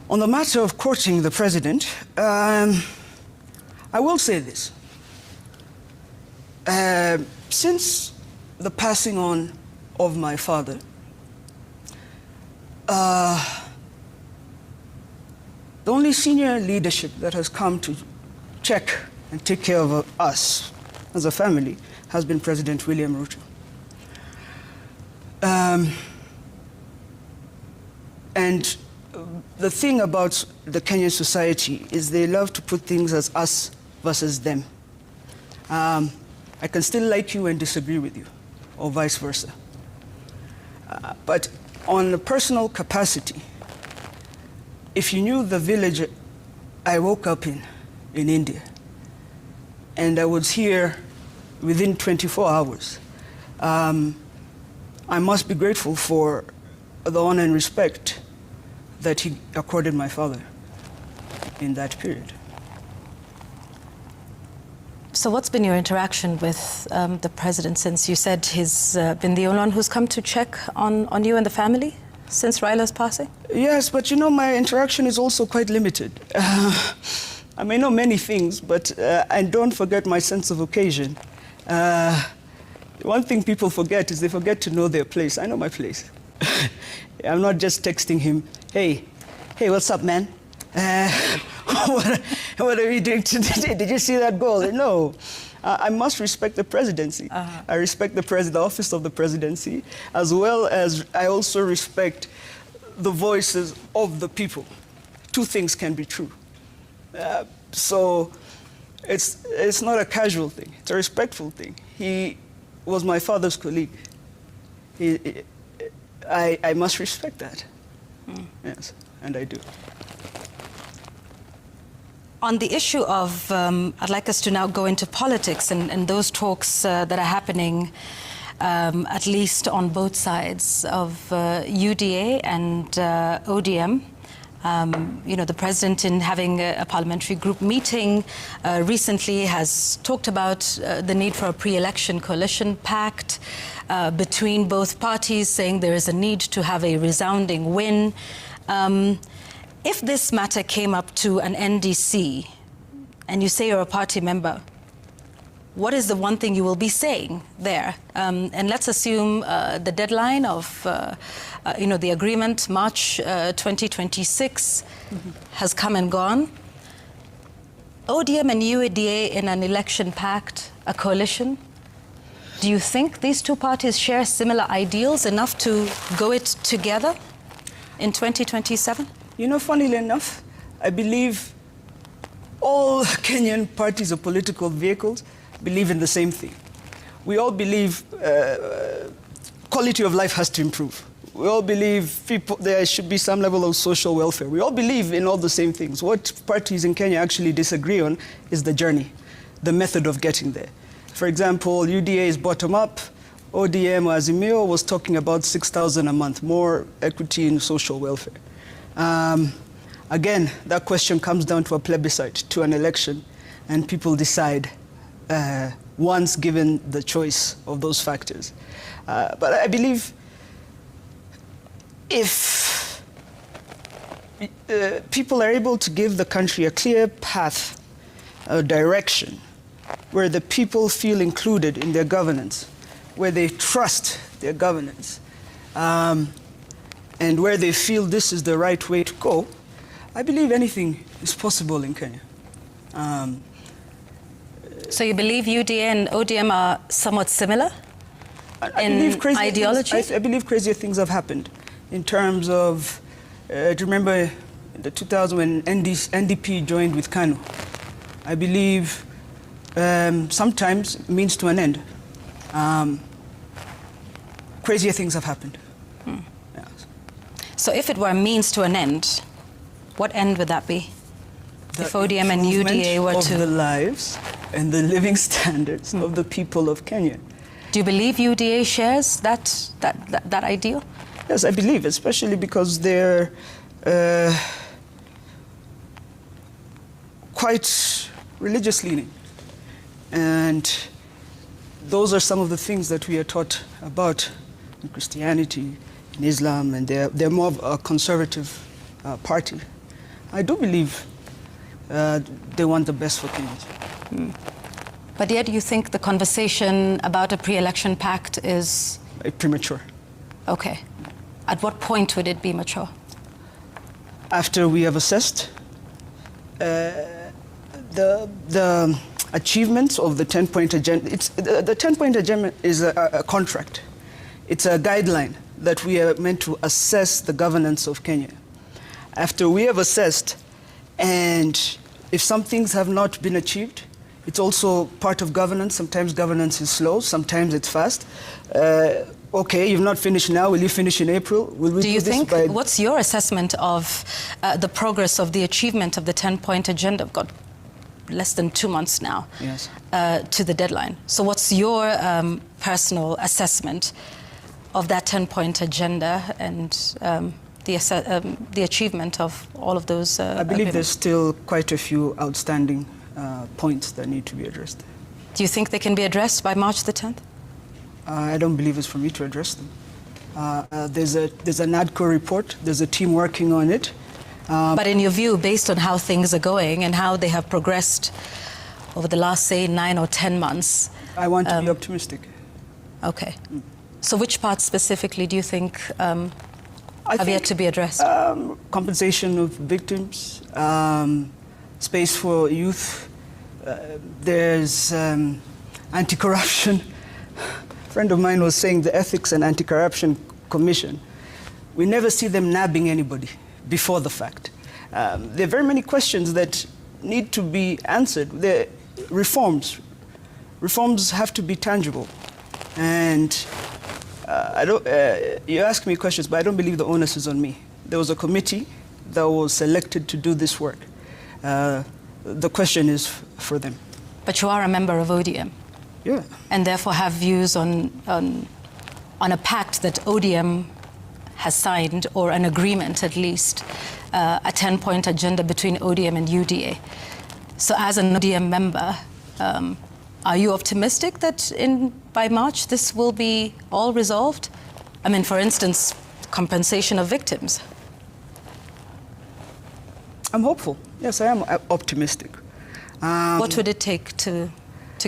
On the matter of courting the president, I will say this. Since the passing on of my father, the only senior leadership that has come to check and take care of us as a family has been President William Ruto. And the thing about the Kenyan society is they love to put things as us versus them. I can still like you and disagree with you, or vice versa. But on a personal capacity, if you knew the village I woke up in India, and I was here within 24 hours, I must be grateful for the honor and respect that he accorded my father in that period. So what's been your interaction with the president since you said he's been the only one who's come to check on you and the family since Raila's passing? Yes, but you know, my interaction is also quite limited. I may know many things, but I don't forget my sense of occasion. One thing people forget is they forget to know their place. I know my place. I'm not just texting him, hey, what's up, man? What are we doing today? Did you see that goal? No. I must respect the presidency. I respect the office of the presidency, as well as I also respect the voices of the people. Two things can be true. So it's not a casual thing. It's a respectful thing. He was my father's colleague. I must respect that. Yes, and I do. On the issue of, I'd like us to now go into politics and those talks that are happening, at least on both sides of UDA and ODM. You know, the president, in having a parliamentary group meeting recently, has talked about the need for a pre-election coalition pact between both parties, saying there is a need to have a resounding win. If this matter came up to an NDC, and you say you're a party member, what is the one thing you will be saying there? And let's assume the deadline of, you know, the agreement, March 2026, has come and gone. ODM and UADA in an election pact, a coalition. Do you think these two parties share similar ideals enough to go it together in 2027? You know, funnily enough, I believe all Kenyan parties or political vehicles believe in the same thing. We all believe quality of life has to improve. We all believe there should be some level of social welfare. We all believe in all the same things. What parties in Kenya actually disagree on is the journey, the method of getting there. For example, UDA is bottom-up. ODM or Azimio was talking about 6,000 a month, more equity in social welfare. Again, that question comes down to a plebiscite, to an election, and people decide once given the choice of those factors. But I believe if people are able to give the country a clear path, a direction, where the people feel included in their governance, where they trust their governance, and where they feel this is the right way to go, I believe anything is possible in Kenya. So you believe UDA and ODM are somewhat similar in ideology? I believe crazier things have happened in terms of, do you remember the 2000 when NDP joined with KANU? I believe sometimes means to an end. Crazier things have happened. Yes. So if it were a means to an end, what end would that be? If ODM and UDA were to... of the lives and the living standards of the people of Kenya. Do you believe UDA shares that ideal? Yes, I believe, especially because they're quite religious leaning. And those are some of the things that we are taught about in Christianity, in Islam, and they're more of a conservative party. I do believe they want the best for Kenyans. But yet you think the conversation about a pre-election pact is... premature. Okay. At what point would it be mature? After we have assessed the achievements of the 10-point agenda. The 10-point agenda is a contract. It's a guideline that we are meant to assess the governance of Kenya. After we have assessed, and if some things have not been achieved, it's also part of governance. Sometimes governance is slow, sometimes it's fast. Okay, you've not finished now, will you finish in April? Will we do you this think, by... what's your assessment of the progress of the achievement of the 10-point agenda? We've got less than 2 months now Yes. To the deadline. So what's your personal assessment of that 10-point agenda and the achievement of all of those I believe there's still quite a few outstanding points that need to be addressed. Do you think they can be addressed by March the 10th? I don't believe it's for me to address them. There's an ADCO report, there's a team working on it. But in your view, based on how things are going and how they have progressed over the last, say, 9 or 10 months... I want to be optimistic. Okay. So which parts specifically do you think have yet to be addressed? Compensation of victims, space for youth, there's anti-corruption. A friend of mine was saying the Ethics and Anti-Corruption Commission, we never see them nabbing anybody before the fact. There are very many questions that need to be answered. The reforms have to be tangible. And you ask me questions, but I don't believe the onus is on me. There was a committee that was selected to do this work. The question is for them. But you are a member of ODM. Yeah. And therefore have views on a pact that ODM has signed, or an agreement at least, a 10-point agenda between ODM and UDA. So as an ODM member, are you optimistic that by March this will be all resolved? I mean, for instance, compensation of victims. I'm hopeful. Yes, I am optimistic. What would it take to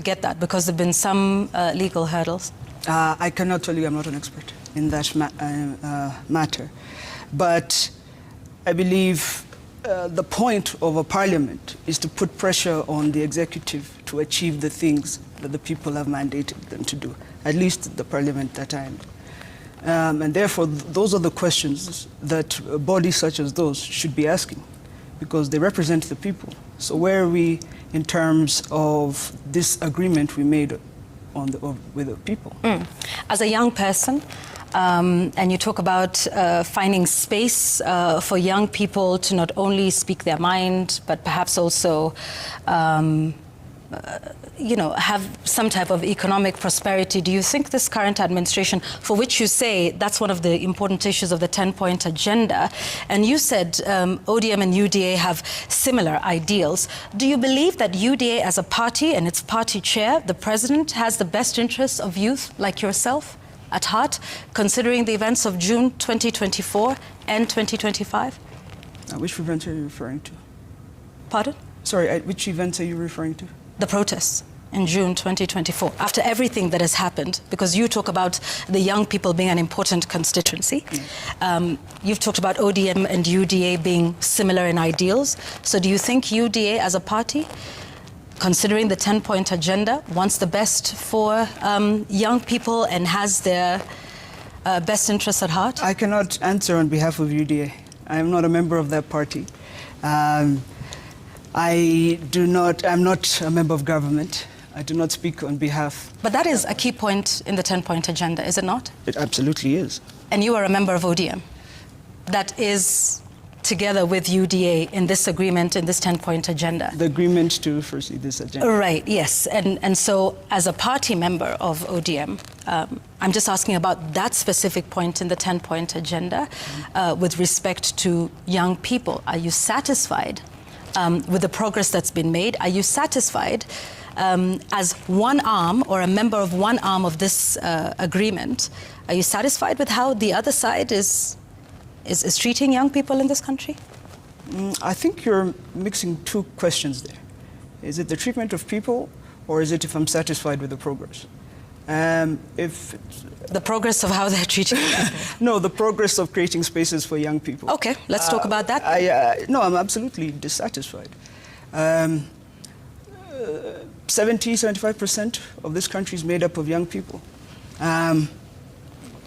get that? Because there have been some legal hurdles. I cannot tell you, I'm not an expert in that matter. But I believe the point of a parliament is to put pressure on the executive to achieve the things that the people have mandated them to do, at least the parliament that I am. And therefore, those are the questions that bodies such as those should be asking, because they represent the people. So where are we in terms of this agreement we made with the people? As a young person, and you talk about finding space for young people to not only speak their mind, but perhaps also have some type of economic prosperity. Do you think this current administration, for which you say that's one of the important issues of the 10-point agenda, and you said ODM and UDA have similar ideals, do you believe that UDA as a party and its party chair, the president, has the best interests of youth like yourself at heart, considering the events of June 2024 and 2025? Which events are you referring to? Pardon? Sorry, which events are you referring to? The protests in June 2024, after everything that has happened, because you talk about the young people being an important constituency. You've talked about ODM and UDA being similar in ideals. So do you think UDA as a party, considering the 10-point agenda, wants the best for young people and has their best interests at heart? I cannot answer on behalf of UDA. I am not a member of that party. I'm not a member of government. I do not speak on behalf. But that is a key point in the 10-point agenda, is it not? It absolutely is. And you are a member of ODM. That is together with UDA in this agreement, in this 10-point agenda. The agreement to foresee this agenda. Right, yes. And so as a party member of ODM, I'm just asking about that specific point in the 10-point agenda with respect to young people. Are you satisfied with the progress that's been made? Are you satisfied as one arm or a member of one arm of this agreement? Are you satisfied with how the other side is treating young people in this country? I think you're mixing two questions there. Is it the treatment of people, or is it if I'm satisfied with the progress? The progress of how they're treating people? No, the progress of creating spaces for young people. Okay, let's talk about that. No, I'm absolutely dissatisfied. 75% of this country is made up of young people.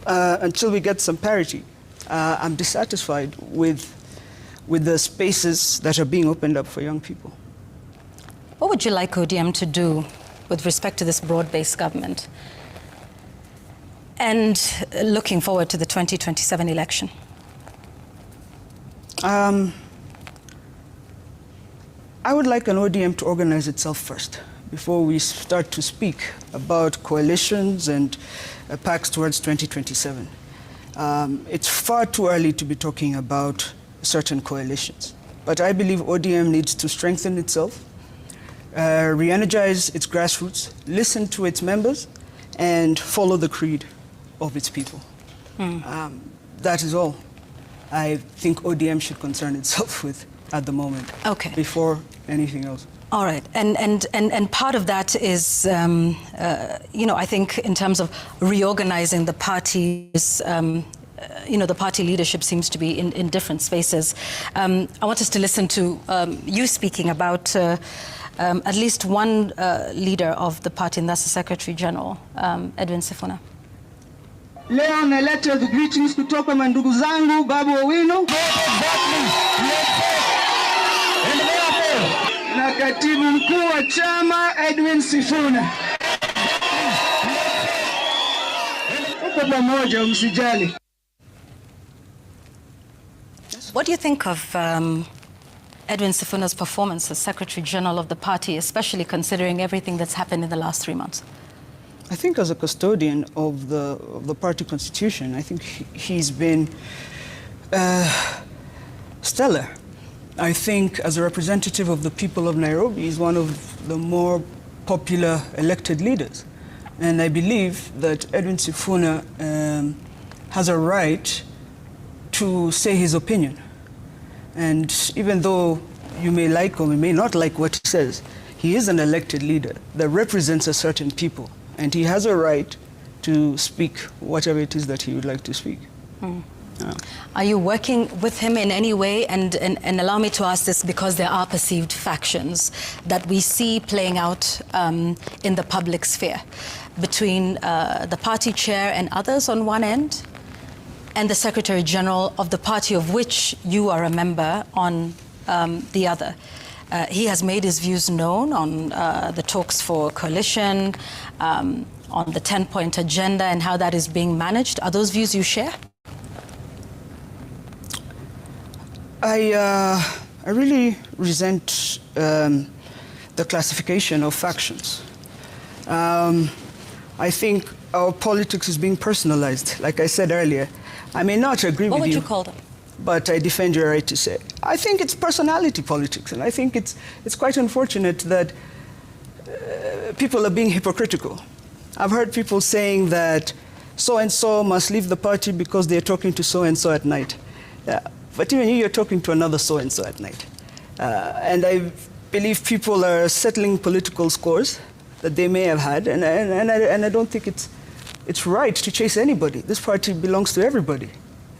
until we get some parity, I'm dissatisfied with the spaces that are being opened up for young people. What would you like ODM to do with respect to this broad-based government? And looking forward to the 2027 election? I would like an ODM to organize itself first before we start to speak about coalitions and pacts towards 2027. It's far too early to be talking about certain coalitions. But I believe ODM needs to strengthen itself, re-energize its grassroots, listen to its members, and follow the creed of its people. That is all I think ODM should concern itself with at the moment, before anything else. All right, and part of that is, I think in terms of reorganizing the parties, the party leadership seems to be in different spaces. I want us to listen to you speaking about at least one leader of the party, and that's the Secretary General, Edwin Sifuna. Leo naleta the greetings kutoka mandugu zangu Babu Owino na katibu mkuu wa chama Edwin Sifuna. Tuko pamoja, msijali. What do you think of Edwin Sifuna's performance as Secretary General of the party, especially considering everything that's happened in the last 3 months? I think as a custodian of the party constitution, I think he's been stellar. I think as a representative of the people of Nairobi, he's one of the more popular elected leaders. And I believe that Edwin Sifuna has a right to say his opinion. And even though you may like or may not like what he says, he is an elected leader that represents a certain people. And he has a right to speak whatever it is that he would like to speak. Are you working with him in any way? And allow me to ask this because there are perceived factions that we see playing out in the public sphere between the party chair and others on one end, and the Secretary General of the party of which you are a member on the other. He has made his views known on the talks for coalition, on the 10-point agenda and how that is being managed. Are those views you share? I really resent the classification of factions. I think our politics is being personalized. Like I said earlier, I may not agree with you. What would you call them? But I defend your right to say. I think it's personality politics, and I think it's quite unfortunate that people are being hypocritical. I've heard people saying that so-and-so must leave the party because they're talking to so-and-so at night. But even you're talking to another so-and-so at night. And I believe people are settling political scores that they may have had, and I don't think it's right to chase anybody. This party belongs to everybody.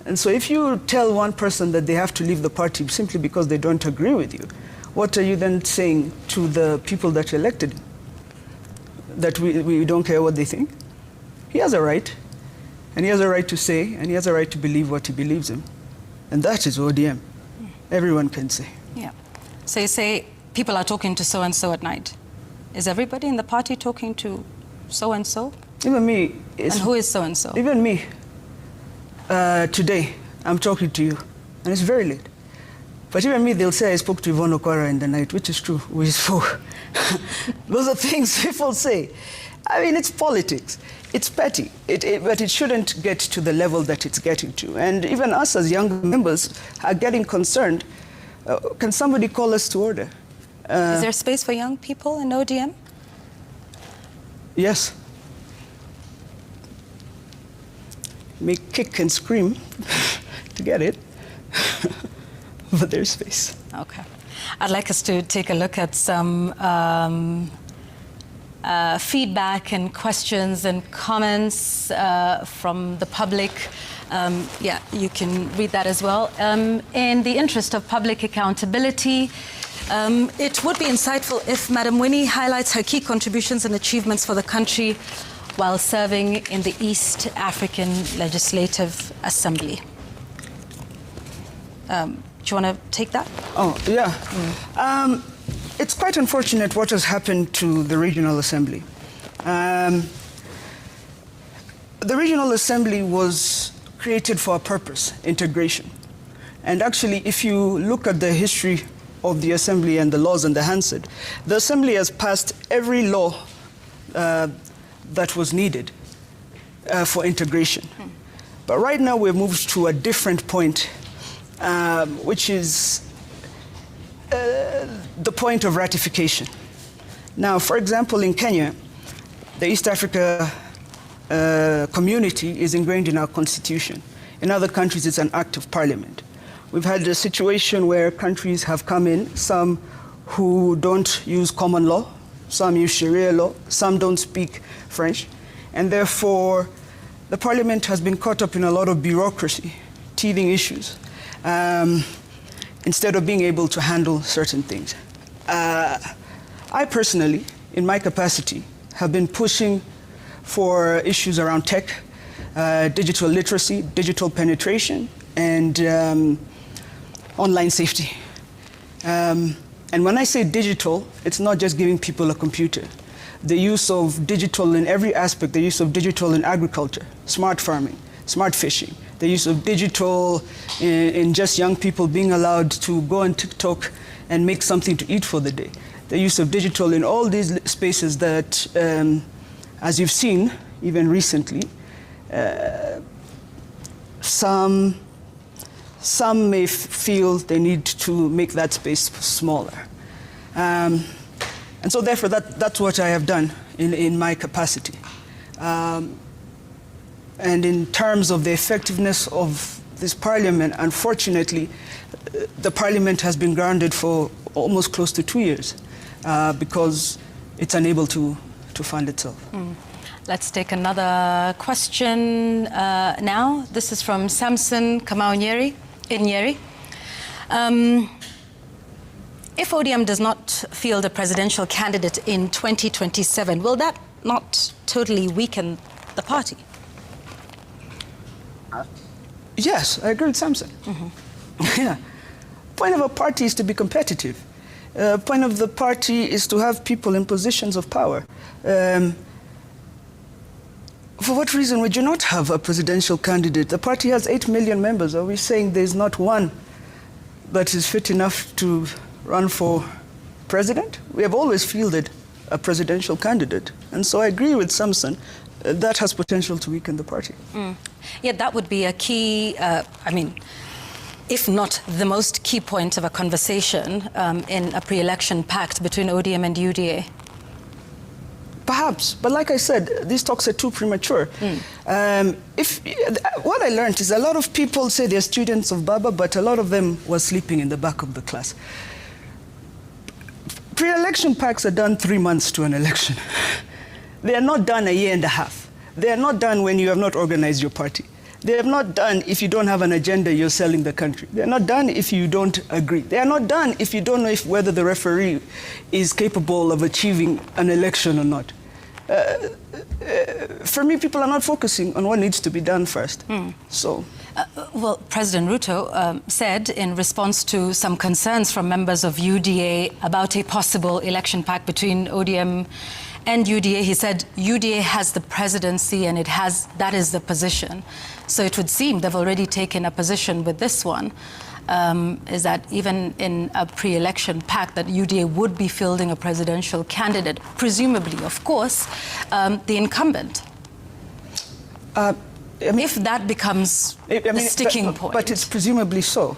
And so if you tell one person that they have to leave the party simply because they don't agree with you, what are you then saying to the people that elected him? That we don't care what they think? He has a right, and he has a right to say, and he has a right to believe what he believes in. And that is ODM. Everyone can say. Yeah. So you say people are talking to so-and-so at night. Is everybody in the party talking to so-and-so? Even me. And who is so-and-so? Even me. Today, I'm talking to you, and it's very late. But even me, they'll say I spoke to Yvonne Okwara in the night, which is true. We spoke. Those are things people say. I mean, it's politics. It's petty, but it shouldn't get to the level that it's getting to. And even us as young members are getting concerned. Can somebody call us to order? Is there space for young people in ODM? Yes. May kick and scream to get it, but there's space. Okay. I'd like us to take a look at some feedback and questions and comments from the public. Yeah, you can read that as well. In the interest of public accountability, it would be insightful if Madam Winnie highlights her key contributions and achievements for the country while serving in the East African Legislative Assembly. Do you want to take that? Oh, yeah. It's quite unfortunate what has happened to the Regional Assembly. The Regional Assembly was created for a purpose, integration. And actually, if you look at the history of the Assembly and the laws and the Hansard, the Assembly has passed every law that was needed for integration. But right now, we've moved to a different point, which is the point of ratification. Now, for example, in Kenya, the East Africa community is ingrained in our constitution. In other countries, it's an act of parliament. We've had a situation where countries have come in, some who don't use common law, some use Sharia law, some don't speak French, and therefore the parliament has been caught up in a lot of bureaucracy, teething issues, instead of being able to handle certain things. I personally, in my capacity, have been pushing for issues around tech, digital literacy, digital penetration, and online safety. And when I say digital, it's not just giving people a computer. The use of digital in every aspect, the use of digital in agriculture, smart farming, smart fishing, the use of digital in just young people being allowed to go on TikTok and make something to eat for the day. The use of digital in all these spaces that, as you've seen, even recently, some may feel they need to make that space smaller. And so therefore, that's what I have done in my capacity. And in terms of the effectiveness of this parliament, unfortunately, the parliament has been grounded for almost close to 2 years because it's unable to fund itself. Let's take another question now. This is from Samson Kamau Nyeri. If ODM does not field a presidential candidate in 2027, will that not totally weaken the party? Yes, I agree with Samson. Yeah. Point of a party is to be competitive. Point of the party is to have people in positions of power. For what reason would you not have a presidential candidate? The party has 8 million members. Are we saying there's not one that is fit enough to run for president? We have always fielded a presidential candidate. And so I agree with Samson. That has potential to weaken the party. Yeah, that would be a key, if not the most key point of a conversation in a pre-election pact between ODM and UDA. Perhaps, but like I said, these talks are too premature. What I learned is a lot of people say they're students of Baba, but a lot of them were sleeping in the back of the class. Pre-election pacts are done 3 months to an election. They are not done a year and a half. They are not done when you have not organized your party. They are not done if you don't have an agenda, you're selling the country. They are not done if you don't agree. They are not done if you don't know whether the referee is capable of achieving an election or not. For me, people are not focusing on what needs to be done first. Well, President Ruto said in response to some concerns from members of UDA about a possible election pact between ODM and UDA, he said UDA has the presidency and that is the position. So it would seem they've already taken a position with this one, is that even in a pre-election pact that UDA would be fielding a presidential candidate, presumably, of course, the incumbent. If that becomes the sticking point. But it's presumably so.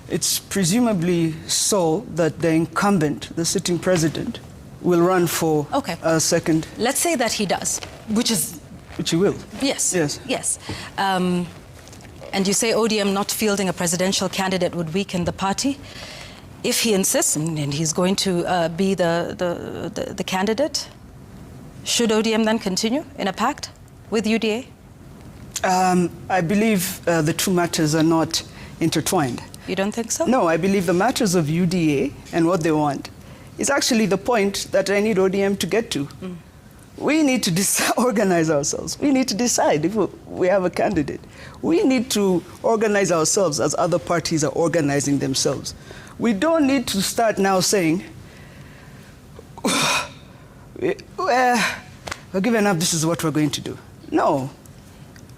It's presumably so that the incumbent, the sitting president, will run for a second. Let's say that he does, which he will. Yes. Yes. Yes. And you say ODM not fielding a presidential candidate would weaken the party. If he insists and he's going to be the candidate, should ODM then continue in a pact with UDA? I believe the two matters are not intertwined. You don't think so? No, I believe the matters of UDA and what they want is actually the point that I need ODM to get to. we need to organize ourselves. We need to decide if we have a candidate. We need to organize ourselves as other parties are organizing themselves. We don't need to start now saying, we're given up, this is what we're going to do. No.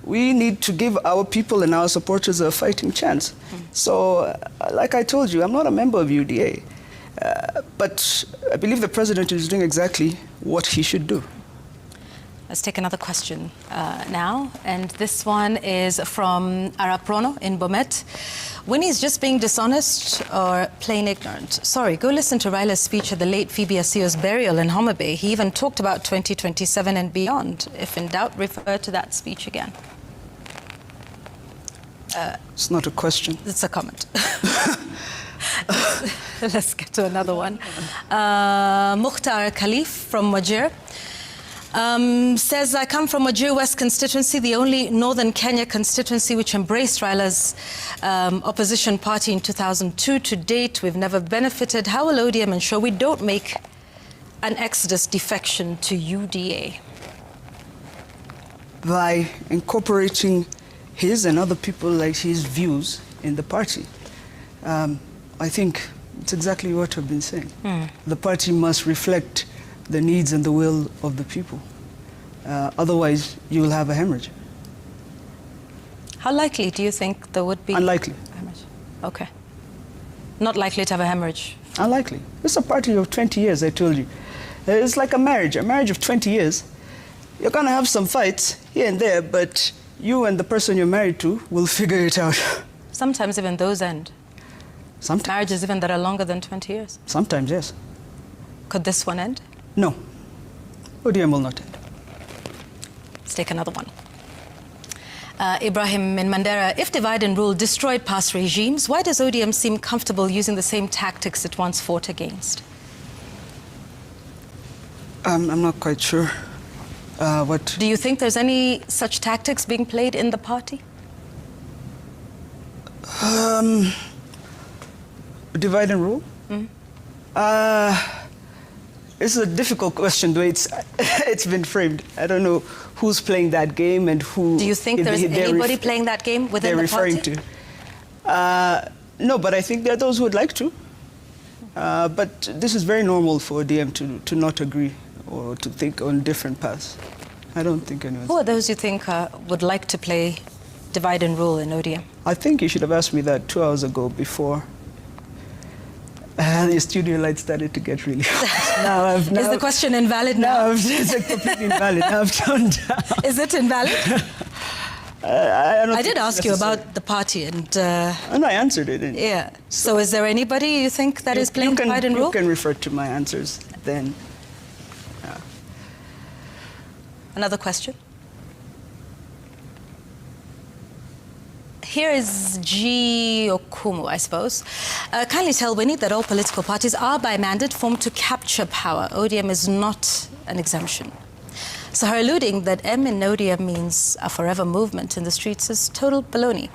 We need to give our people and our supporters a fighting chance. So, like I told you, I'm not a member of UDA. But I believe the president is doing exactly what he should do. Let's take another question now. And this one is from Araprono in Bomet. Winnie's just being dishonest or plain ignorant? Sorry, go listen to Raila's speech at the late Phoebe Asio's burial in Homa Bay. He even talked about 2027 and beyond. If in doubt, refer to that speech again. It's not a question. It's a comment. Let's get to another one. Mukhtar Khalif from Wajir says, I come from Wajir West constituency, the only northern Kenya constituency which embraced Raila's opposition party in 2002. To date, we've never benefited. How will ODM ensure we don't make an exodus defection to UDA? By incorporating his and other people like his views in the party. I think it's exactly what I've been saying. The party must reflect the needs and the will of the people. Otherwise, you will have a hemorrhage. How likely do you think there would be? Unlikely. Hemorrhage? Okay. Not likely to have a hemorrhage? Unlikely. It's a party of 20 years, I told you. It's like a marriage of 20 years. You're going to have some fights here and there, but you and the person you're married to will figure it out. Sometimes even those end. Sometimes. Marriages even that are longer than 20 years. Sometimes, yes. Could this one end? No. ODM will not end. Let's take another one. Ibrahim in Mandera, if divide and rule destroyed past regimes, why does ODM seem comfortable using the same tactics it once fought against? I'm not quite sure what... Do you think there's any such tactics being played in the party? Divide and rule? It's a difficult question, the way it's been framed. I don't know who's playing that game and who... Do you think there's anybody playing that game within the party? They're referring to. No, but I think there are those who would like to. But this is very normal for ODM to not agree or to think on different paths. I don't think anyone's... Who are those you think would like to play divide and rule in ODM? I think you should have asked me that 2 hours ago before the studio light started to get really hot. Is the question invalid now? It's completely invalid. Now I've turned down. Is it invalid? I did ask you about the party and I answered it. Yeah. So is there anybody you think that is playing divide and rule? You can refer to my answers then. Another question. Here is G. Okumu, I suppose. Kindly tell Winnie that all political parties are by mandate formed to capture power. ODM is not an exemption. So her alluding that M in ODM means a forever movement in the streets is total baloney.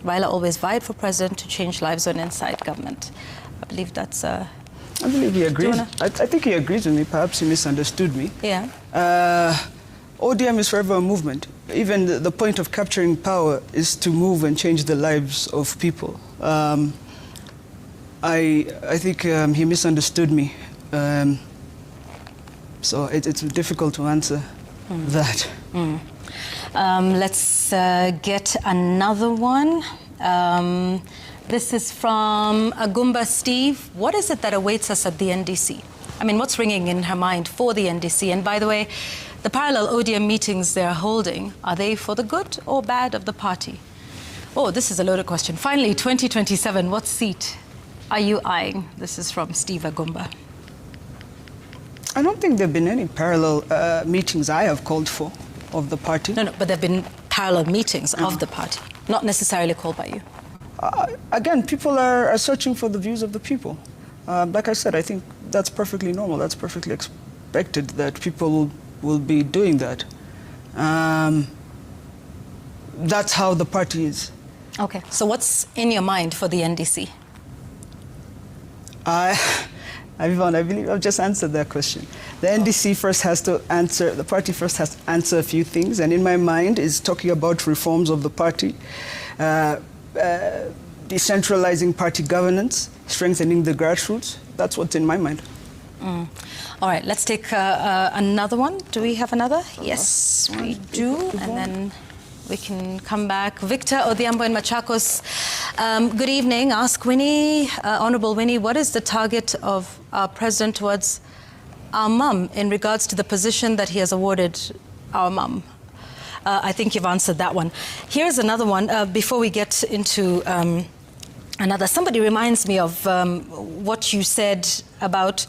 Raila always vied for president to change lives on inside government. I believe that's... I believe he agrees. I think he agrees with me. Perhaps he misunderstood me. Yeah. ODM is forever a movement. Even the point of capturing power is to move and change the lives of people. I think he misunderstood me. So it's difficult to answer that. Let's get another one. This is from Agumba Steve. What is it that awaits us at the NDC? I mean, what's ringing in her mind for the NDC? And by the way, the parallel ODM meetings they're holding, are they for the good or bad of the party? Oh, this is a loaded question. Finally, 2027, what seat are you eyeing? This is from Steve Agumba. I don't think there have been any parallel meetings I have called for of the party. No, but there have been parallel meetings of the party, not necessarily called by you. Again, people are searching for the views of the people. Like I said, I think that's perfectly normal. That's perfectly expected that people will be doing that. That's how the party is. Okay, so what's in your mind for the NDC? I believe I've just answered that question. The NDC first has to answer, the party first has to answer a few things, and in my mind is talking about reforms of the party, decentralizing party governance, strengthening the grassroots. That's what's in my mind. All right, let's take another one. Do we have another? Yes, we do. And then we can come back. Victor Odhiambo in Machakos. Good evening. Ask Winnie, Honorable Winnie, what is the target of our president towards our mum in regards to the position that he has awarded our mum? I think you've answered that one. Here's another one. Before we get into another, somebody reminds me of what you said about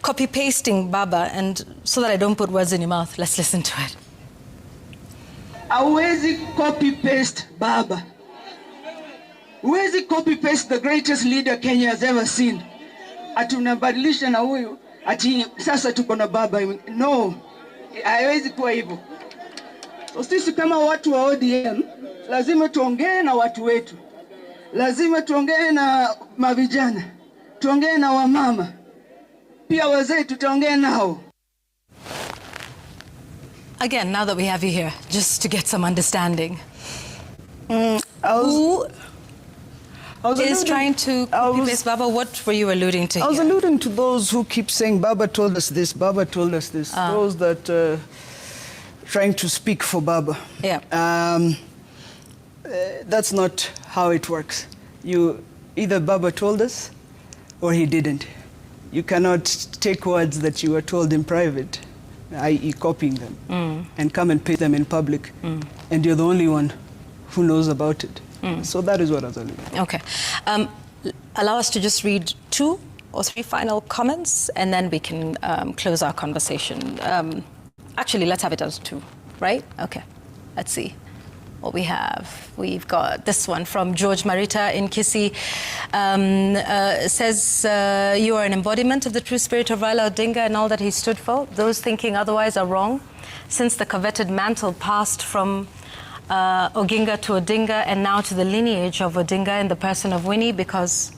copy-pasting Baba, and so that I don't put words in your mouth, let's listen to it. Hawezi copy-paste Baba. Huwezi copy-paste the greatest leader Kenya has ever seen. Ati unabadilisha na huyu, ati sasa tuko na Baba. No, haiwezi kuwa hivyo. So sisi kama watu wa ODM, lazima tuongee na watu wetu. Lazima tuongee na mavijana, tuongee na wamama. Pia wazee tutaongea nao. Again, now that we have you here, just to get some understanding. Who is trying to copy-paste Baba? What were you alluding to I was here? alluding to those who keep saying, Baba told us this, Baba told us this. Those that trying to speak for Baba. Yeah. That's not how it works. Either Baba told us or he didn't. You cannot take words that you were told in private, i.e. copying them, and come and paste them in public, and you're the only one who knows about it. So that is what I was alluding to. Okay. Allow us to just read 2 or 3 final comments, and then we can close our conversation. Actually, let's have it as 2, right? Okay. Let's see what we have. We've got this one from George Marita in Kisii. Says, you are an embodiment of the true spirit of Raila Odinga and all that he stood for. Those thinking otherwise are wrong, since the coveted mantle passed from Oginga to Odinga and now to the lineage of Odinga in the person of Winnie, because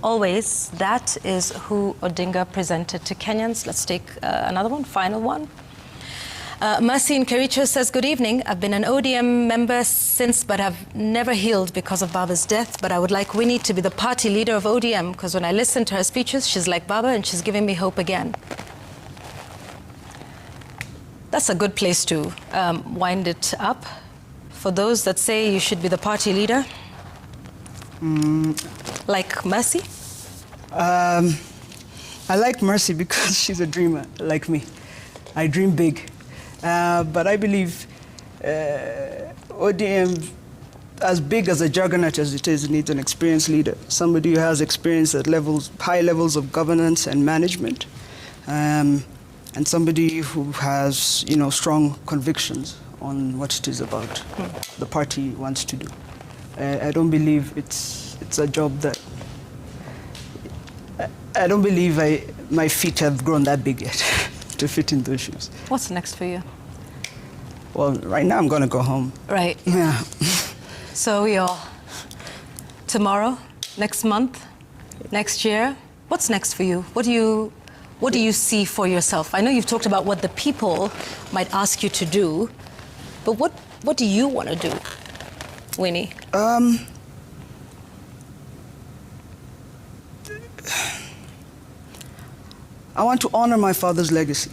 always that is who Odinga presented to Kenyans. Let's take another one, final one. Mercy in Kericho says, good evening. I've been an ODM member since, but have never healed because of Baba's death. But I would like Winnie to be the party leader of ODM, because when I listen to her speeches, she's like Baba and she's giving me hope again. That's a good place to wind it up. For those that say you should be the party leader, like Mercy? I like Mercy because she's a dreamer, like me. I dream big. But I believe ODM, as big as a juggernaut as it is, needs an experienced leader. Somebody who has experience at high levels of governance and management. And somebody who has, strong convictions on what it is about the party wants to do. I don't believe it's a job that... I don't believe my feet have grown that big yet to fit in those shoes. What's next for you? Well, right now I'm going to go home. Right. Yeah. So we all... Tomorrow, next month, next year, what's next for you? What do you see for yourself? I know you've talked about what the people might ask you to do, but what do you want to do, Winnie? I want to honor my father's legacy.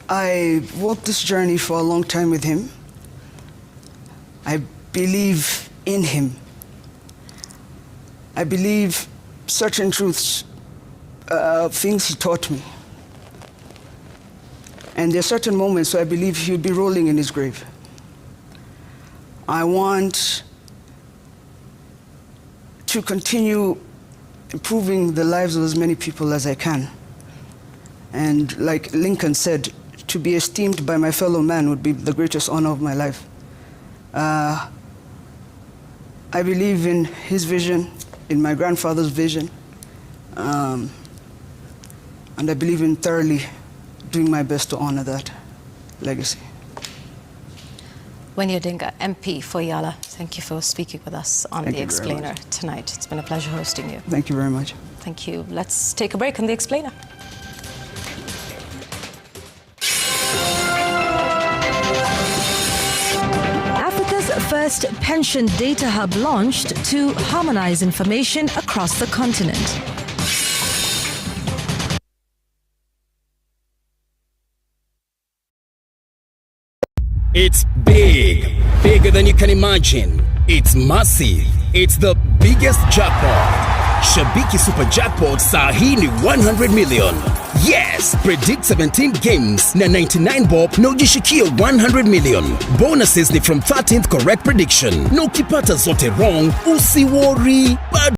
I walked this journey for a long time with him. I believe in him. I believe certain truths, things he taught me. And there are certain moments where I believe he'll be rolling in his grave. I want to continue improving the lives of as many people as I can. And like Lincoln said, to be esteemed by my fellow man would be the greatest honor of my life. I believe in his vision, in my grandfather's vision, and I believe in thoroughly doing my best to honor that legacy. Winnie Odinga, MP for Yala, thank you for speaking with us on The Explainer tonight. It's been a pleasure hosting you. Thank you very much. Thank you. Let's take a break on The Explainer. first pension data hub launched to harmonize information across the continent. It's big, bigger than you can imagine. It's massive. It's the biggest jackpot. Shabiki Super Jackpot Sahini 100 million. Yes, predict 17 games na 99 bob na ujishikie 100 million. Bonuses ni from 13th correct prediction. No kipata zote wrong, usiwori.